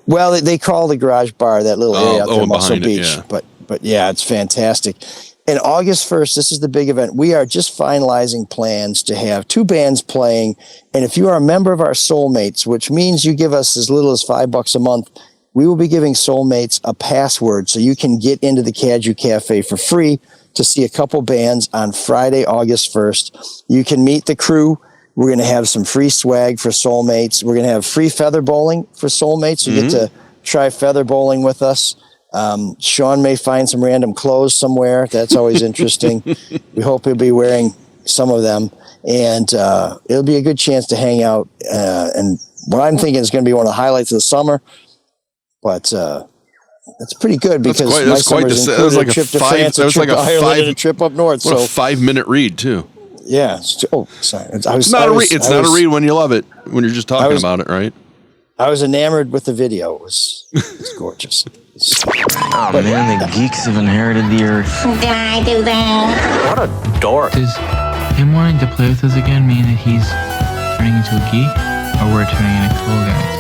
Well, they call the garage bar that little area out there, Muscle Beach. Yeah. But yeah, it's fantastic. And August 1st, this is the big event. We are just finalizing plans to have 2 bands playing. And if you are a member of our Soulmates, which means you give us as little as $5 a month, we will be giving Soulmates a password so you can get into the Caju Cafe for free to see a couple bands on Friday, August 1st. You can meet the crew. We're going to have some free swag for Soulmates. We're going to have free feather bowling for Soulmates. You get to try feather bowling with us. Shawn may find some random clothes somewhere. That's always interesting. We hope he'll be wearing some of them. And it'll be a good chance to hang out. And what I'm thinking is going to be one of the highlights of the summer. But it's pretty good because my summer's included a trip to France, a trip to Ireland, and a trip up north. So a 5-minute read, too. Yeah. Sorry. It's not a read when you love it, when you're just talking about it, right? I was enamored with the video. It was gorgeous. Oh, man, the geeks have inherited the earth. Did I do that? What a dork. Does him wanting to play with us again mean that he's turning into a geek, or we're turning into cool guys?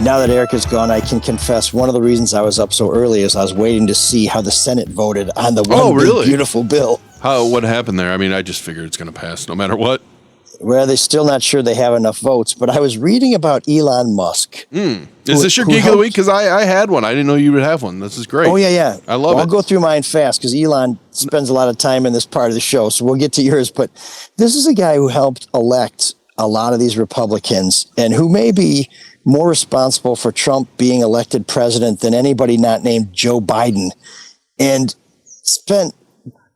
Now that Erika's gone, I can confess one of the reasons I was up so early is I was waiting to see how the Senate voted on the one big, beautiful bill. What happened there? I mean, I just figured it's going to pass no matter what. Well, they're still not sure they have enough votes, but I was reading about Elon Musk. Is this your Geek of the Week? Because I had one. I didn't know you would have one. This is great. Oh, yeah. I love it. I'll go through mine fast because Elon spends a lot of time in this part of the show, so we'll get to yours. But this is a guy who helped elect a lot of these Republicans and who may be more responsible for Trump being elected president than anybody not named Joe Biden, and spent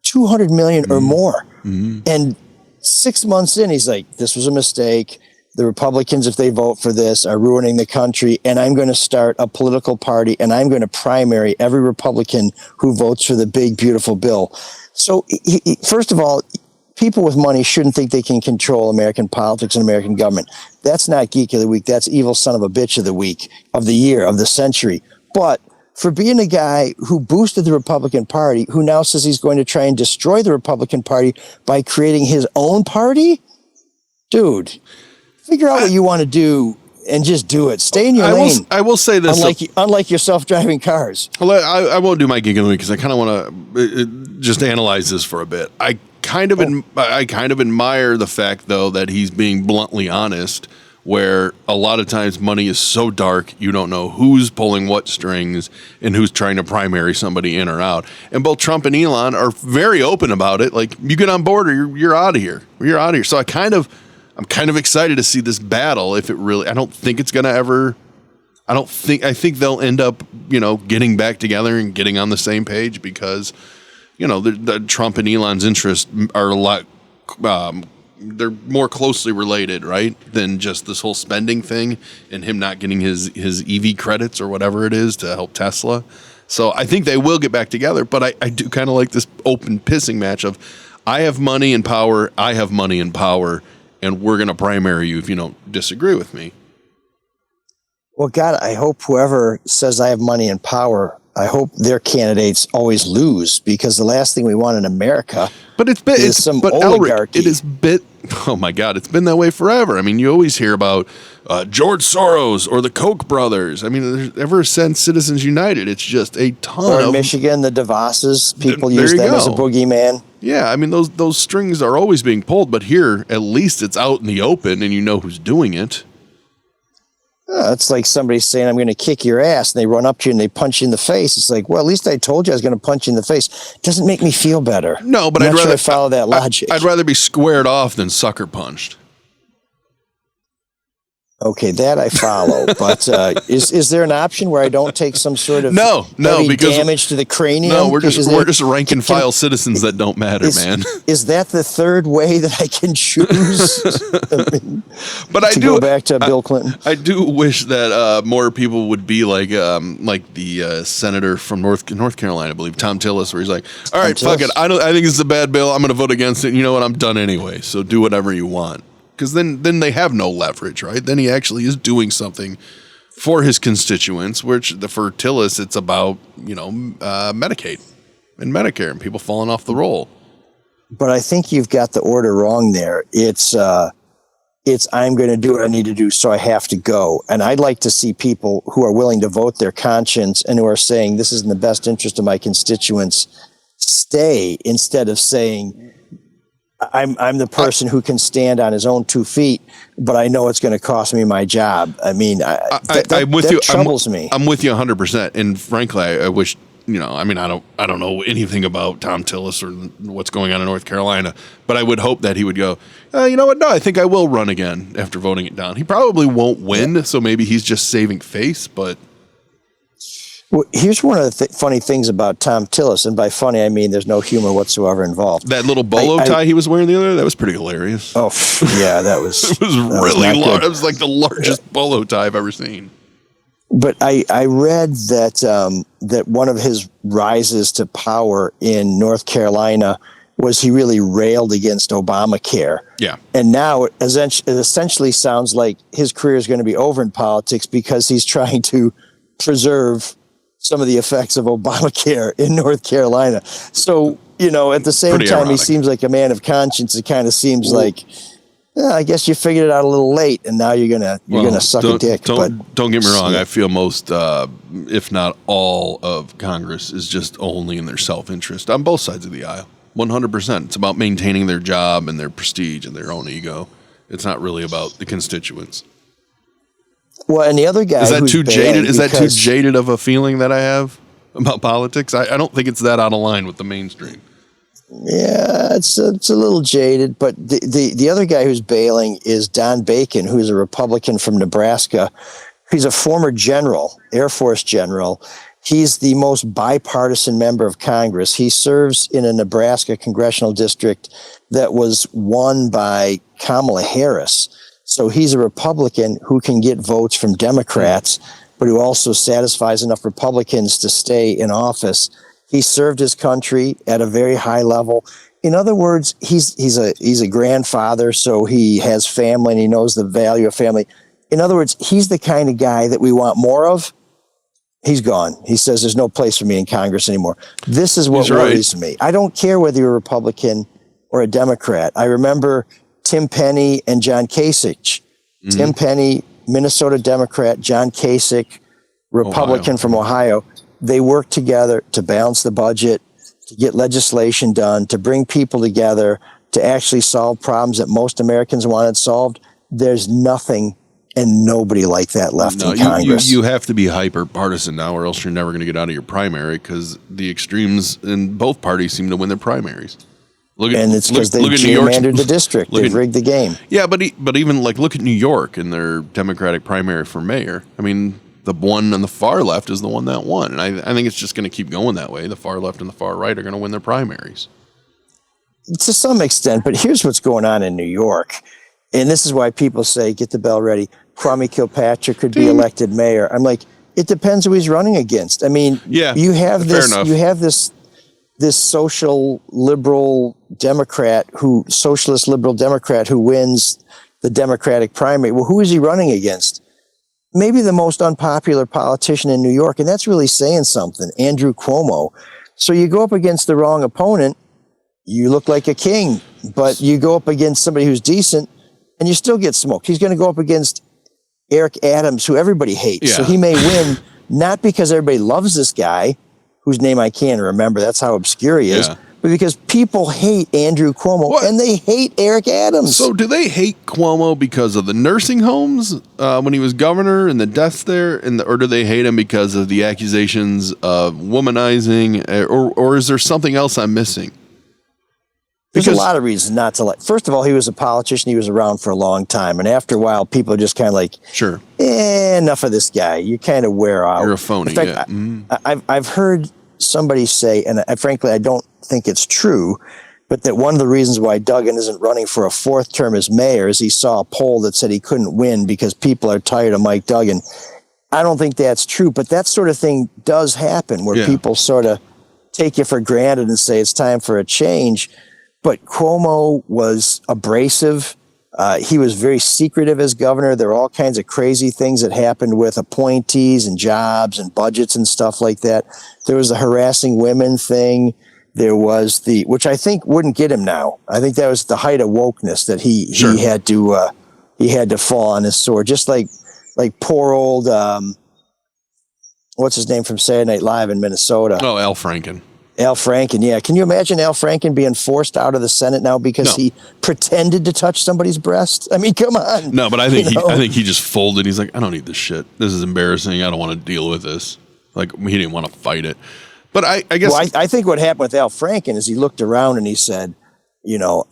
$200 million or more. And 6 months in, he's like, this was a mistake. The Republicans, if they vote for this, are ruining the country. And I'm going to start a political party and I'm going to primary every Republican who votes for the big, beautiful bill. So first of all, people with money shouldn't think they can control American politics and American government. That's not Geek of the Week. That's evil son of a bitch of the week, of the year, of the century. But for being a guy who boosted the Republican Party, who now says he's going to try and destroy the Republican Party by creating his own party, dude, figure out what you want to do and just do it. Stay in your lane. I will say this. Unlike your self-driving cars. Well, I won't do my Geek of the Week because I kind of want to just analyze this for a bit. I kind of admire the fact, though, that he's being bluntly honest, where a lot of times money is so dark, you don't know who's pulling what strings and who's trying to primary somebody in or out. And both Trump and Elon are very open about it. Like, you get on board or you're out of here. You're out of here. So I'm kind of excited to see this battle. If it really, I don't think it's going to ever, I think they'll end up, getting back together and getting on the same page because, the Trump and Elon's interests are a lot, they're more closely related, right, than just this whole spending thing and him not getting his EV credits or whatever it is to help Tesla. So I think they will get back together, but I do kind of like this open pissing match of I have money and power, I have money and power, and we're going to primary you if you don't disagree with me. Well, God, I hope whoever says I have money and power, I hope their candidates always lose, because the last thing we want in America is some oligarchy. Oh my God, it's been that way forever. I mean, you always hear about George Soros or the Koch brothers. I mean, ever since Citizens United, it's just a ton of... Michigan, the DeVosses, people use them as a boogeyman. Yeah, I mean, those strings are always being pulled, but here, at least it's out in the open and you know who's doing it. It's like somebody saying, I'm going to kick your ass, and they run up to you and they punch you in the face. It's like, well, at least I told you I was going to punch you in the face. It doesn't make me feel better. No, but I'd rather follow that logic. I'd rather be squared off than sucker punched. Okay, that I follow, but is there an option where I don't take some sort of No, because damage to the cranium? No, we're just rank and file citizens that don't matter, man. Is that the third way that I can choose? But I do go back to Bill Clinton. I do wish that more people would be like the senator from North Carolina, I believe, Tom Tillis, where he's like, all right, fuck it, I think it's a bad bill. I'm going to vote against it. You know what? I'm done anyway. So do whatever you want. Because then they have no leverage, right? Then he actually is doing something for his constituents, which for Tillis, it's about, Medicaid and Medicare and people falling off the roll. But I think you've got the order wrong there. It's I'm going to do what I need to do, so I have to go. And I'd like to see people who are willing to vote their conscience and who are saying this is in the best interest of my constituents stay, instead of saying I'm the person who can stand on his own 2 feet, but I know it's going to cost me my job. I mean, I'm with that you. troubles me. I'm with you 100%. And frankly, I wish, I don't know anything about Tom Tillis or what's going on in North Carolina, but I would hope that he would go, you know what? No, I think I will run again after voting it down. He probably won't win, so maybe he's just saving face, but. Well, here's one of the funny things about Tom Tillis, and by funny I mean there's no humor whatsoever involved. That little bolo tie he was wearing the other day, that was pretty hilarious. Oh, yeah, that was. It was really large. It was like the largest bolo tie I've ever seen. But I read that one of his rises to power in North Carolina was he really railed against Obamacare. Yeah. And now it essentially sounds like his career is going to be over in politics because he's trying to preserve some of the effects of Obamacare in North Carolina. So, at the same Pretty time, ironic. he seems like a man of conscience. It kind of seems like, I guess you figured it out a little late, and now you're gonna suck a dick. Don't get me wrong. I feel most, if not all, of Congress is just only in their self-interest on both sides of the aisle. 100%. It's about maintaining their job and their prestige and their own ego. It's not really about the constituents. Well, and the other guy is that too jaded? Is that too jaded of a feeling that I have about politics? I don't think it's that out of line with the mainstream. Yeah, it's a little jaded, but the other guy who's bailing is Don Bacon, who's a Republican from Nebraska. He's a former general, Air Force general. He's the most bipartisan member of Congress. He serves in a Nebraska congressional district that was won by Kamala Harris. So he's a Republican who can get votes from Democrats, but who also satisfies enough Republicans to stay in office. He served his country at a very high level. In other words, he's a grandfather, so he has family and he knows the value of family. In other words, he's the kind of guy that we want more of. He's gone. He says there's no place for me in Congress anymore. This is what worries me. I don't care whether you're a Republican or a Democrat. I remember Tim Penny and John Kasich. Tim Penny, Minnesota Democrat, John Kasich, Republican from Ohio. They worked together to balance the budget, to get legislation done, to bring people together, to actually solve problems that most Americans wanted solved. There's nothing and nobody like that left in Congress. You have to be hyper partisan now, or else you're never going to get out of your primary, because the extremes in both parties seem to win their primaries. It's because they gerrymandered the district. They've rigged the game. Yeah, but even look at New York and their Democratic primary for mayor. I mean, the one on the far left is the one that won. And I think it's just going to keep going that way. The far left and the far right are going to win their primaries. To some extent, but here's what's going on in New York. And this is why people say, get the bell ready. Kwame Kilpatrick could be elected mayor. I'm like, it depends who he's running against. I mean, you have this social liberal Democrat socialist liberal Democrat who wins the Democratic primary. Well, who is he running against? Maybe the most unpopular politician in New York, and that's really saying something, Andrew Cuomo. So you go up against the wrong opponent, you look like a king, but you go up against somebody who's decent, and you still get smoked. He's going to go up against Eric Adams, who everybody hates. Yeah. So he may win, not because everybody loves this guy, whose name I can't remember, that's how obscure he is, but because people hate Andrew Cuomo, and they hate Eric Adams. So do they hate Cuomo because of the nursing homes when he was governor and the deaths there, or do they hate him because of the accusations of womanizing, or is there something else I'm missing? There's a lot of reasons not to like. First of all, he was a politician. He was around for a long time. And after a while, people are just kind of like, sure, enough of this guy. You kind of wear out. You're a phony. In fact, yeah. I've heard somebody say, and frankly, I don't think it's true, but that one of the reasons why Duggan isn't running for a fourth term as mayor is he saw a poll that said he couldn't win because people are tired of Mike Duggan. I don't think that's true, but that sort of thing does happen where people sort of take you for granted and say it's time for a change. But Cuomo was abrasive. He was very secretive as governor. There were all kinds of crazy things that happened with appointees and jobs and budgets and stuff like that. There was the harassing women thing. There was which I think wouldn't get him now. I think that was the height of wokeness that he had to fall on his sword. Just like poor old, what's his name from Saturday Night Live in Minnesota? Oh, Al Franken. Al Franken, yeah. Can you imagine Al Franken being forced out of the Senate now because he pretended to touch somebody's breast? I mean, come on. No, but I think he just folded. He's like, I don't need this shit. This is embarrassing. I don't want to deal with this. Like, he didn't want to fight it. But I guess... Well, I think what happened with Al Franken is he looked around and he said,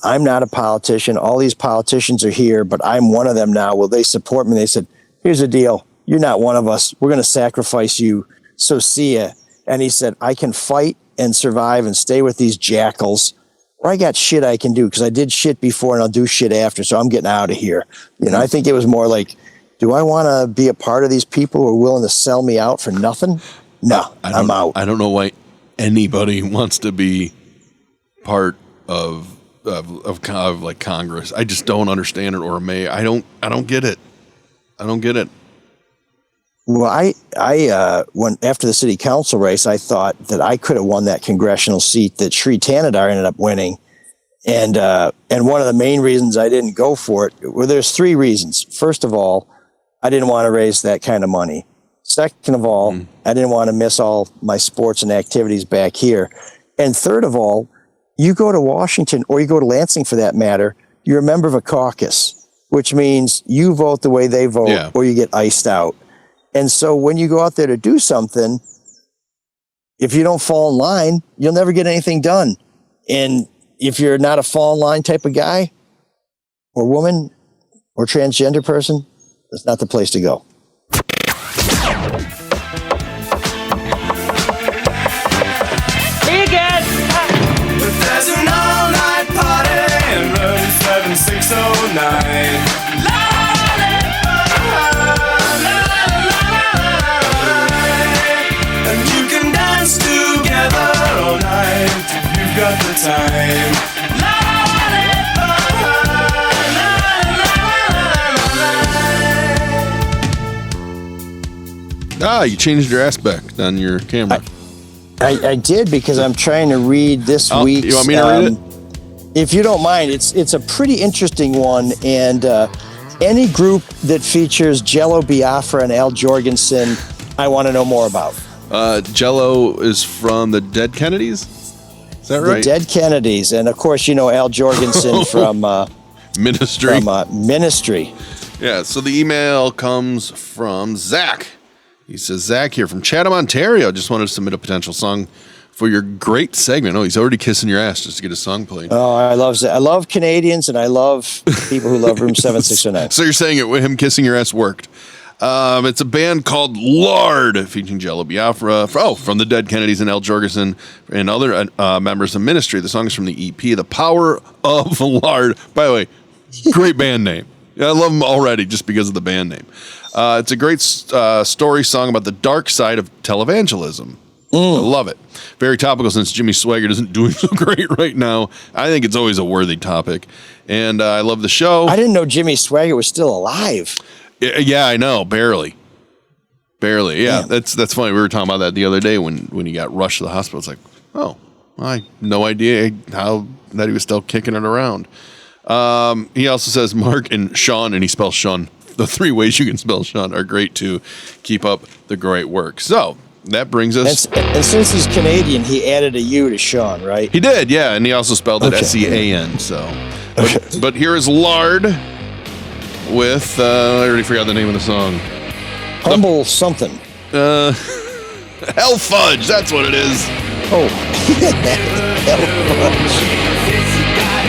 I'm not a politician. All these politicians are here, but I'm one of them now. Will they support me? And they said, here's the deal. You're not one of us. We're going to sacrifice you. So see ya. And he said, I can fight and survive and stay with these jackals, or I got shit I can do because I did shit before and I'll do shit after, so I'm getting out of here. I think it was more like, do I want to be a part of these people who are willing to sell me out for nothing? No, I'm out. I don't know why anybody wants to be part of like Congress. I just don't understand it, or may I don't get it. I don't get it. Well, when after the city council race, I thought that I could have won that congressional seat that Sri Tanadar ended up winning, and one of the main reasons I didn't go for it, well, there's three reasons. First of all, I didn't want to raise that kind of money. Second of all, I didn't want to miss all my sports and activities back here, and third of all, you go to Washington or you go to Lansing for that matter, you're a member of a caucus, which means you vote the way they vote, or you get iced out. And so when you go out there to do something, if you don't fall in line, you'll never get anything done. And if you're not a fall in line type of guy or woman or transgender person, that's not the place to go. There's an all-night party in room 7609. Got the time. You changed your aspect on your camera. I did because I'm trying to read this week's. You want me to read it? If you don't mind, it's a pretty interesting one, and any group that features Jello Biafra and Al Jorgensen, I want to know more about. Jello is from the Dead Kennedys. Is that right? The Dead Kennedys, and of course, Al Jorgensen from Ministry. Ministry. Yeah. So the email comes from Zach. He says, Zach here from Chatham, Ontario. Just wanted to submit a potential song for your great segment. Oh, he's already kissing your ass just to get a song played. Oh, I love Canadians, and I love people who love Room 7609. So you're saying him kissing your ass worked? It's a band called Lard, featuring Jello Biafra, from the Dead Kennedys and Al Jorgensen and other members of Ministry. The song is from the EP, The Power of Lard. By the way, great band name. I love them already just because of the band name. It's a great story song about the dark side of televangelism. I love it. Very topical since Jimmy Swaggart isn't doing so great right now. I think it's always a worthy topic. And I love the show. I didn't know Jimmy Swaggart was still alive. Yeah, I know. Barely. Yeah, Damn. that's funny. We were talking about that the other day when he got rushed to the hospital. It's like, I had no idea how that he was still kicking it around. He also says Marc and Shawn, and he spells Shawn. The three ways you can spell Shawn are great to keep up the great work. So that brings us. And since he's Canadian, he added a U to Shawn, right? He did, yeah, and he also spelled it Sean. So, but here is Lard. With I already forgot the name of the song. Humble something. Hell Fudge, that's what it is. Oh. Hell Fudge.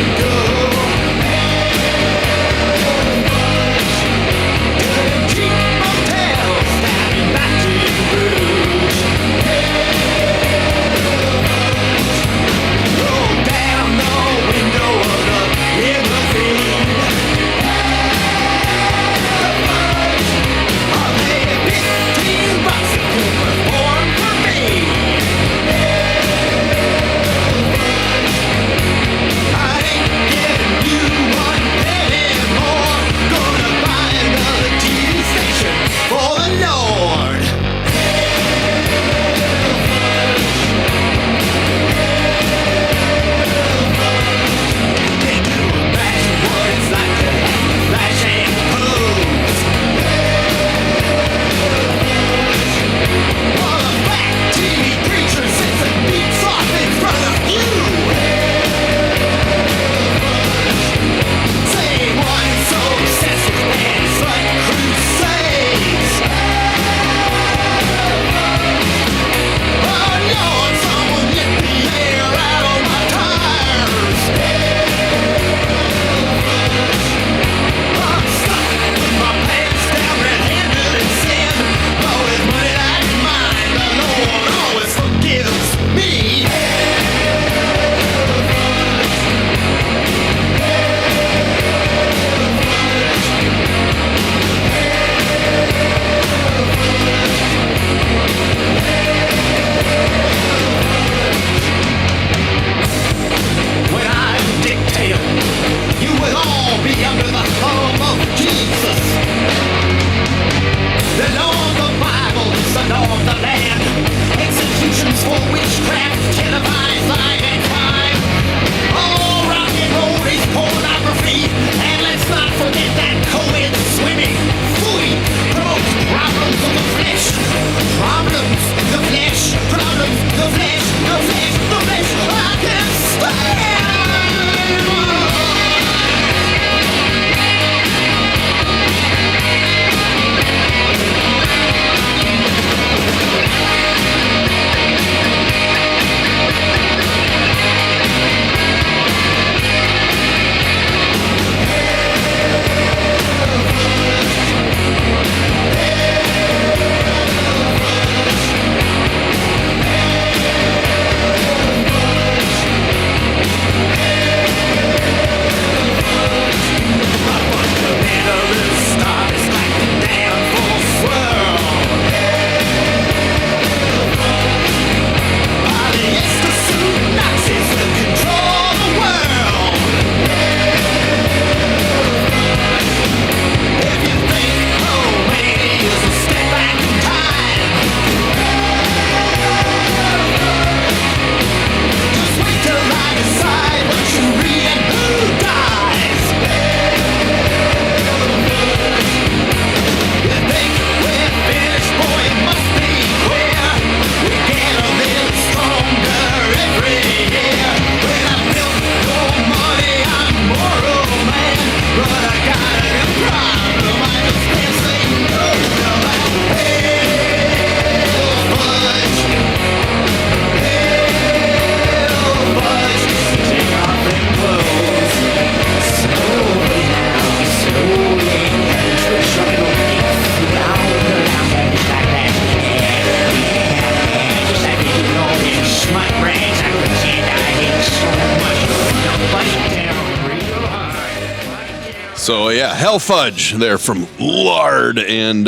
So yeah, Hell Fudge there from Lard, and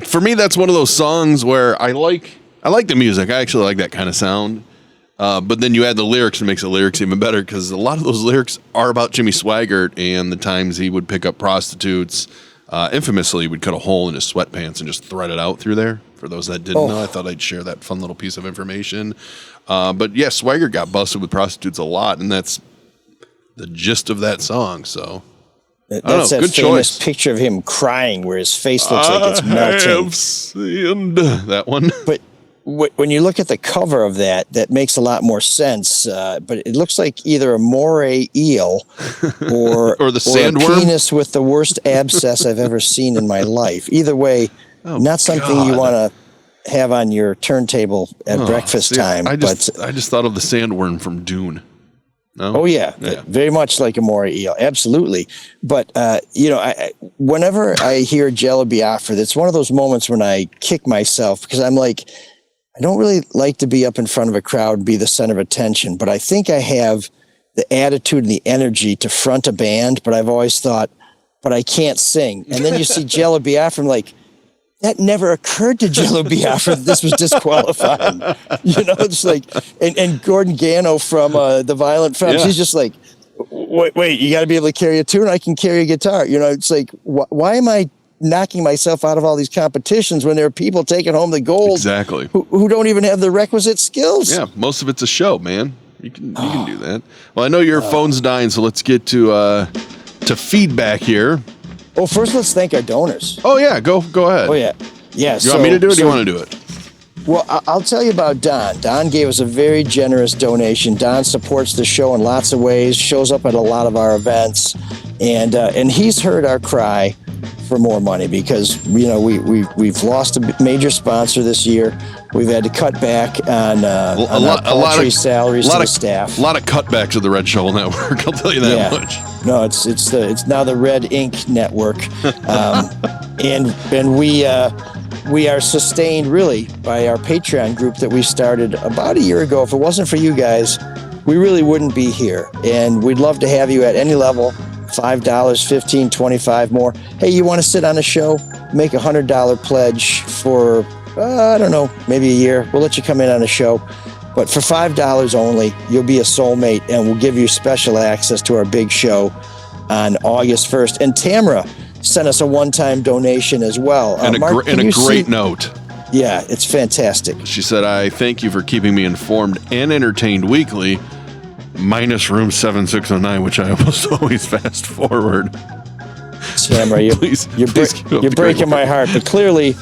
for me that's one of those songs where I like the music. I actually like that kind of sound, but then you add the lyrics and it makes the lyrics even better because a lot of those lyrics are about Jimmy Swaggart and the times he would pick up prostitutes. Infamously, he would cut a hole in his sweatpants and just thread it out through there. For those that didn't know, I thought I'd share that fun little piece of information. But yeah, Swaggart got busted with prostitutes a lot, and that's the gist of that song. So that's that good famous choice. picture of him crying where his face looks like it's melting. I have sinned. That one. But when you look at the cover of that makes a lot more sense. But it looks like either a moray eel or or the sandworm. A penis with the worst abscess I've ever seen in my life. Either way, not something you want to have on your turntable at breakfast time. I just thought of the sandworm from Dune. No? Oh yeah, very much like a moray eel, absolutely. But whenever I hear Jello Biafra, that's one of those moments when I kick myself because I'm like, I don't really like to be up in front of a crowd and be the center of attention, but I think I have the attitude and the energy to front a band. But I've always thought, but I can't sing. And then you see Jello Biafra, I'm like, that never occurred to Jello Biafra that this was disqualifying. It's like, and Gordon Gano from the Violent Femmes, he's just like, wait, you got to be able to carry a tune. I can carry a guitar. It's like, why am I knocking myself out of all these competitions when there are people taking home the gold? Exactly. Who don't even have the requisite skills? Yeah, most of it's a show, man. You can do that. Well, I know your phone's dying, so let's get to feedback here. Well, first let's thank our donors. Oh yeah, go ahead. Oh yeah. You want me to do it or do you want to do it? Well, I'll tell you about Don. Don gave us a very generous donation. Don supports the show in lots of ways, shows up at a lot of our events, and he's heard our cry for more money because we've lost a major sponsor this year. We've had to cut back on a lot of salaries to the staff. A lot of cutbacks of the Red Shovel Network. I'll tell you that much. No, it's now the Red Ink Network, and we are sustained really by our Patreon group that we started about a year ago. If it wasn't for you guys, we really wouldn't be here. And we'd love to have you at any level. $5, $15, $25 more. Hey, you want to sit on a show? Make $100 pledge for, I don't know, maybe a year. We'll let you come in on a show. But for $5 only, you'll be a soulmate, and we'll give you special access to our big show on August 1st. And Tamara sent us a one-time donation as well. And Mark, a great note. Yeah, it's fantastic. She said, I thank you for keeping me informed and entertained weekly. Minus room 7609, which I almost always fast forward. Tamara, you're breaking my heart, but clearly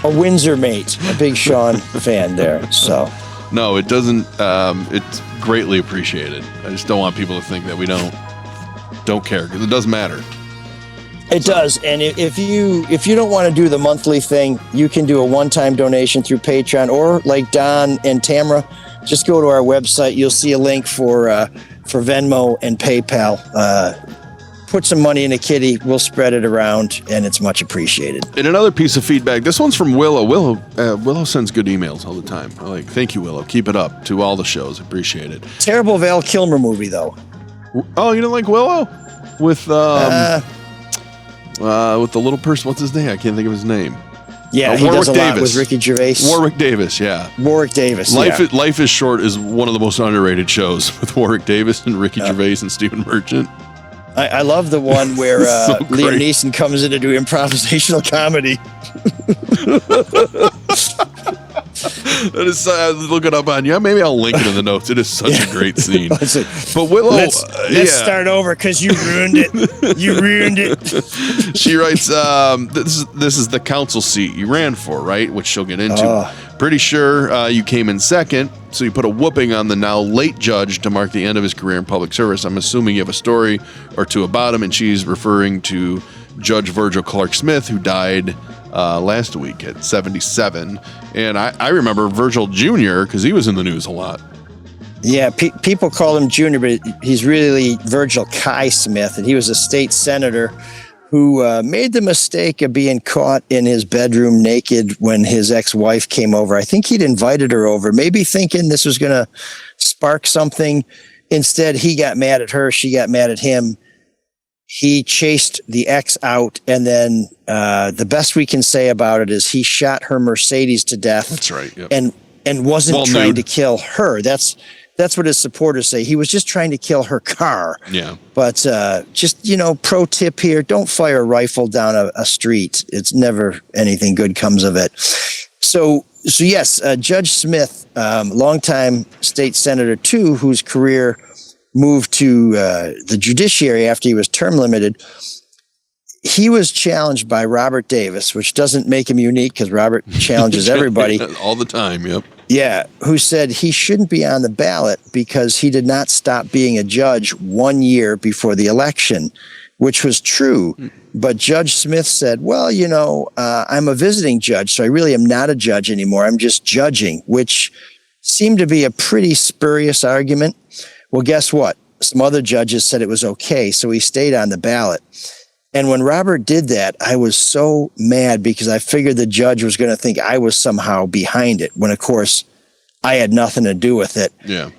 a Windsor mate, a big Shawn fan there. So no, it doesn't. It's greatly appreciated. I just don't want people to think that we don't care because it does matter. It does, and if you don't want to do the monthly thing, you can do a one-time donation through Patreon, or like Don and Tamara, just go to our website. You'll see a link for Venmo and PayPal. Put some money in a kitty. We'll spread it around, and it's much appreciated. And another piece of feedback. This one's from Willow. Willow sends good emails all the time. Thank you, Willow. Keep it up to all the shows. Appreciate it. Terrible Val Kilmer movie, though. Oh, you didn't like Willow? With the little person. What's his name? I can't think of his name. Yeah, he does a lot with Ricky Gervais. Warwick Davis, yeah. Warwick Davis, Life is Short is one of the most underrated shows with Warwick Davis and Ricky Gervais and Stephen Merchant. I love the one where Liam Neeson comes in to do improvisational comedy. That is, look it up on maybe I'll link it in the notes. It is such a great scene. But Willow, let's start over because you ruined it. You ruined it. She writes, this is the council seat you ran for, right? Which she'll get into. Pretty sure you came in second, so you put a whooping on the now late judge to mark the end of his career in public service. I'm assuming you have a story or two about him, and she's referring to Judge Virgil Clark Smith, who died last week at 77. And I remember Virgil Jr. because he was in the news a lot. Yeah, people call him Junior, but he's really Virgil Kai Smith, and he was a state senator who made the mistake of being caught in his bedroom naked when his ex-wife came over. I think he'd invited her over, maybe thinking this was going to spark something. Instead, he got mad at her. She got mad at him. he chased the ex out, and then the best we can say about it is he shot her Mercedes to death. That's right. Yep. And wasn't trying nude. to kill her. That's what his supporters say. He was just trying to kill her car. Yeah. But just, pro tip here, don't fire a rifle down a street. It's never anything good comes of it. So yes, Judge Smith, longtime state senator too, whose career moved to the judiciary after he was term limited. He was challenged by Robert Davis, which doesn't make him unique because Robert challenges everybody. All the time, yep. Yeah, who said he shouldn't be on the ballot because he did not stop being a judge 1 year before the election, which was true. But Judge Smith said, well, I'm a visiting judge, so I really am not a judge anymore. I'm just judging, which seemed to be a pretty spurious argument. Well, guess what? Some other judges said it was okay, so he stayed on the ballot. And when Robert did that, I was so mad because I figured the judge was going to think I was somehow behind it, when, of course, I had nothing to do with it. Yeah.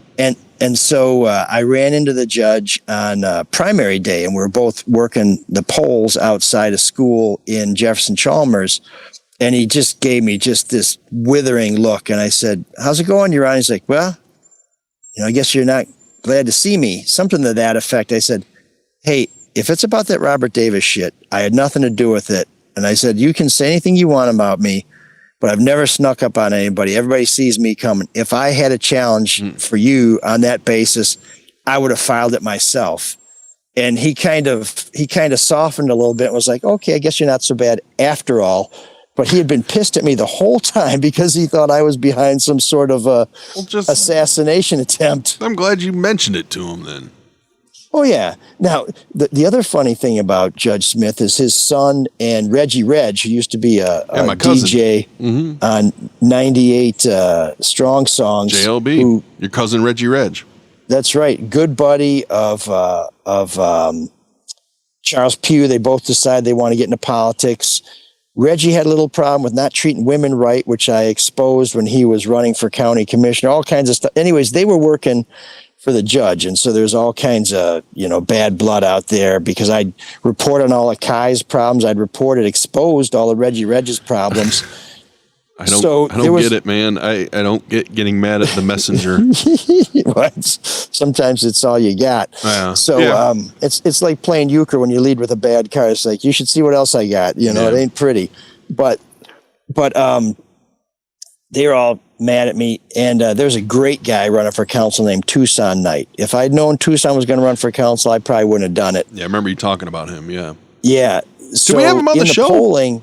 And so I ran into the judge on primary day, and we were both working the polls outside of school in Jefferson Chalmers. And he just gave me just this withering look. And I said, how's it going, Your Honor? He's like, well, I guess you're not glad to see me. Something to that effect. I said, hey, if it's about that Robert Davis shit, I had nothing to do with it. And I said, you can say anything you want about me, but I've never snuck up on anybody. Everybody sees me coming. If I had a challenge for you on that basis, I would have filed it myself. And he kind of softened a little bit and was like, okay, I guess you're not so bad after all. But he had been pissed at me the whole time because he thought I was behind some sort of assassination attempt. I'm glad you mentioned it to him then. Oh, yeah. Now, the other funny thing about Judge Smith is his son and Reggie Reg, who used to be a DJ on 98 Strong Songs. JLB, your cousin Reggie Reg. That's right. Good buddy of Charles Pugh. They both decided they want to get into politics. Reggie had a little problem with not treating women right, which I exposed when he was running for county commissioner, all kinds of stuff. Anyways, they were working for the judge. And so there's all kinds of, bad blood out there because I'd report on all of Kai's problems. I'd exposed all of Reggie Reg's problems. I don't get it, man. I don't get getting mad at the messenger. Sometimes it's all you got. It's like playing euchre when you lead with a bad card. It's like, you should see what else I got. It ain't pretty. But they're all mad at me. And there's a great guy running for council named Tucson Knight. If I'd known Tucson was going to run for council, I probably wouldn't have done it. Yeah, I remember you talking about him. Yeah. Yeah. Did we have him on the show? Polling,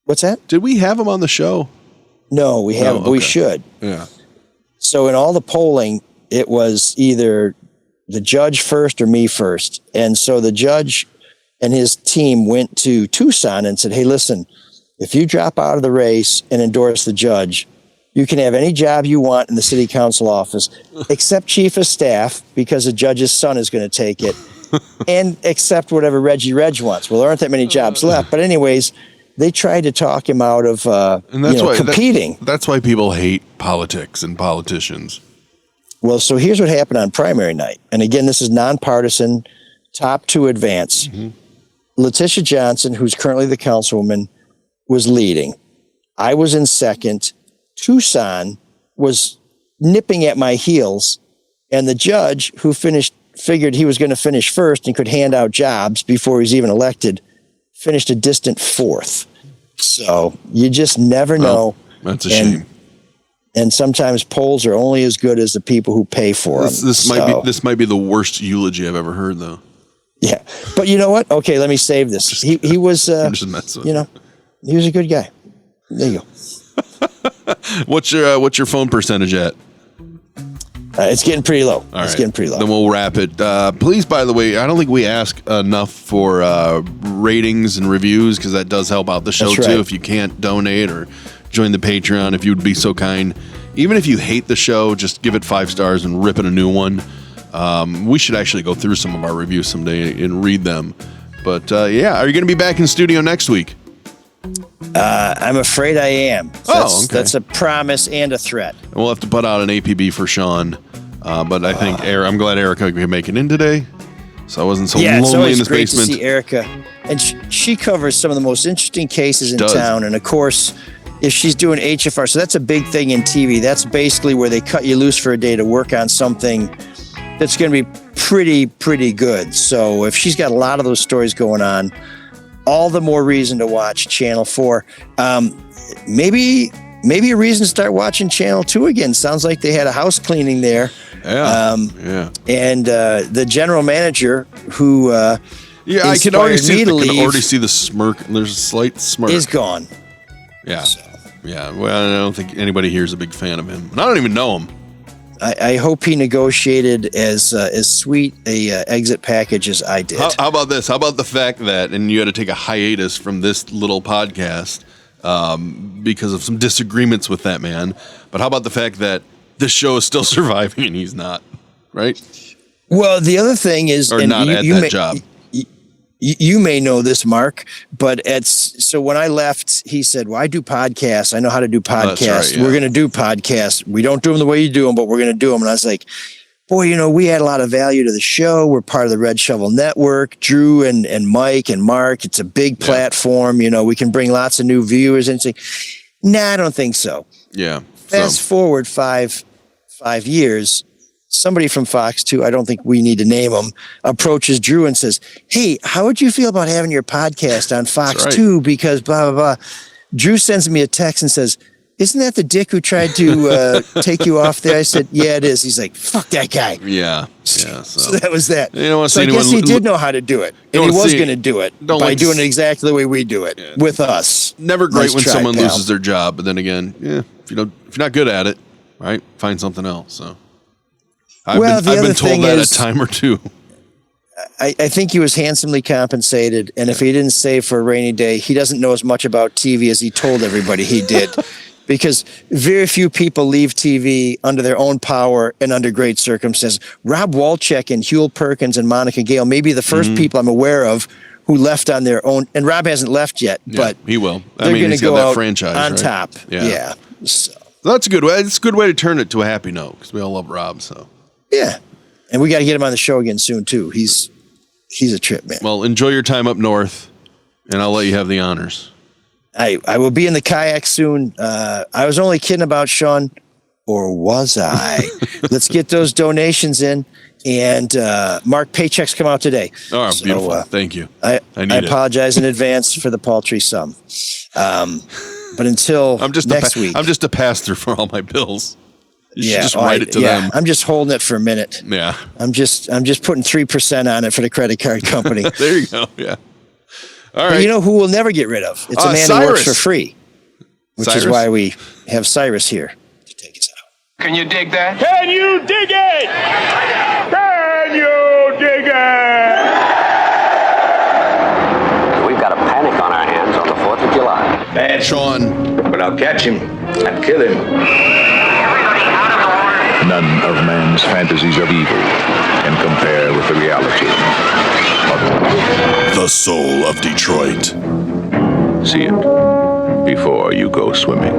what's that? Did we have him on the show? No, we haven't. But we should. Yeah. So in all the polling, it was either the judge first or me first. And so the judge and his team went to Tucson and said, hey, listen, if you drop out of the race and endorse the judge, you can have any job you want in the city council office, except chief of staff, because the judge's son is going to take it, and accept whatever Reggie Reg wants. Well, there aren't that many jobs left. But anyways, they tried to talk him out of competing. That's why people hate politics and politicians. Well, so here's what happened on primary night. And again, this is nonpartisan, top two advance. Mm-hmm. Letitia Johnson, who's currently the councilwoman, was leading. I was in second. Tucson was nipping at my heels. And the judge, who figured he was going to finish first and could hand out jobs before he was even elected, finished a distant fourth. So you just never know. That's a shame. And sometimes polls are only as good as the people who pay for them. This might be the worst eulogy I've ever heard, though. Yeah, but you know what? Okay, let me save this. He was, he was a good guy. There you go. What's your phone percentage at? It's getting pretty low. It's getting pretty low. Then we'll wrap it. Please, by the way, I don't think we ask enough for ratings and reviews, because that does help out the show, too. If you can't donate or join the Patreon, if you'd be so kind. Even if you hate the show, just give it 5 stars and rip it a new one. We should actually go through some of our reviews someday and read them. But are you going to be back in studio next week? I'm afraid I am. That's a promise and a threat. And we'll have to put out an APB for Shawn. But I think I'm glad Erika can make it in today. So I wasn't so Yeah, it's lonely in always this great basement. to see Erika, and she covers some of the most interesting cases in town. And of course, if she's doing HFR, so that's a big thing in TV. That's basically where they cut you loose for a day to work on something that's going to be pretty good. So if she's got a lot of those stories going on, all the more reason to watch Channel 4. Maybe a reason to start watching Channel 2 again. Sounds like they had a house cleaning there. Yeah. And the general manager who I can already see the smirk. There's a slight smirk. is gone. Yeah. Yeah. Well, I don't think anybody here is a big fan of him. And I don't even know him. I hope he negotiated as sweet a exit package as I did. How about this? How about the fact that, and you had to take a hiatus from this little podcast because of some disagreements with that man. But how about the fact that this show is still surviving and he's not, right? Well, the other thing is, or not at that job. You may know this, Mark, but so when I left, he said, well, I do podcasts. I know how to do podcasts. Right, yeah. We're going to do podcasts. We don't do them the way you do them, but we're going to do them. And I was like, boy, we add a lot of value to the show. We're part of the Red Shovel Network. Drew and Mike and Mark, it's a big platform. We can bring lots of new viewers and say, nah, I don't think so. Yeah. Fast forward five years, somebody from Fox 2, I don't think we need to name him, approaches Drew and says, hey, how would you feel about having your podcast on Fox 2? Because blah, blah, blah. Drew sends me a text and says, isn't that the dick who tried to take you off there? I said, yeah, it is. He's like, fuck that guy. Yeah. So that was that. You don't want to so see I guess anyone he did know how to do it. And he was going to do it by doing it exactly the way we do it with us. Never great Nice when try, someone pal. loses their job. But then again, if you're not good at it, right, find something else. So I've been told that a time or two. I think he was handsomely compensated, and if he didn't save for a rainy day, he doesn't know as much about TV as he told everybody he did. Because very few people leave TV under their own power and under great circumstances. Rob Walchek and Huel Perkins and Monica Gale may be the first people I'm aware of who left on their own. And Rob hasn't left yet, but he will. They're going to go that out franchise on right? top. Yeah. So that's a good way. It's a good way to turn it to a happy note because we all love Rob. So yeah, and we got to get him on the show again soon too. He's a trip, man. Well, enjoy your time up north, and I'll let you have the honors. I will be in the kayak soon. I was only kidding about Shawn, or was I? Let's get those donations in. And Mark, paychecks come out today. Oh, so, beautiful. Thank you. I apologize in advance for the paltry sum. But until next week. I'm just a pass-through for all my bills. You should just write it to them. I'm just holding it for a minute. Yeah. I'm just putting 3% on it for the credit card company. There you go. Yeah. All right. But you know who we'll never get rid of? It's a man who works for free, which is why we have Cyrus here to take us out. Can you dig that? Can you dig it? Can you dig it? We've got a panic on our hands on the 4th of July. Bad Shawn. But I'll catch him and kill him. None of man's fantasies of evil can compare with the reality of The Soul of Detroit. See it before you go swimming.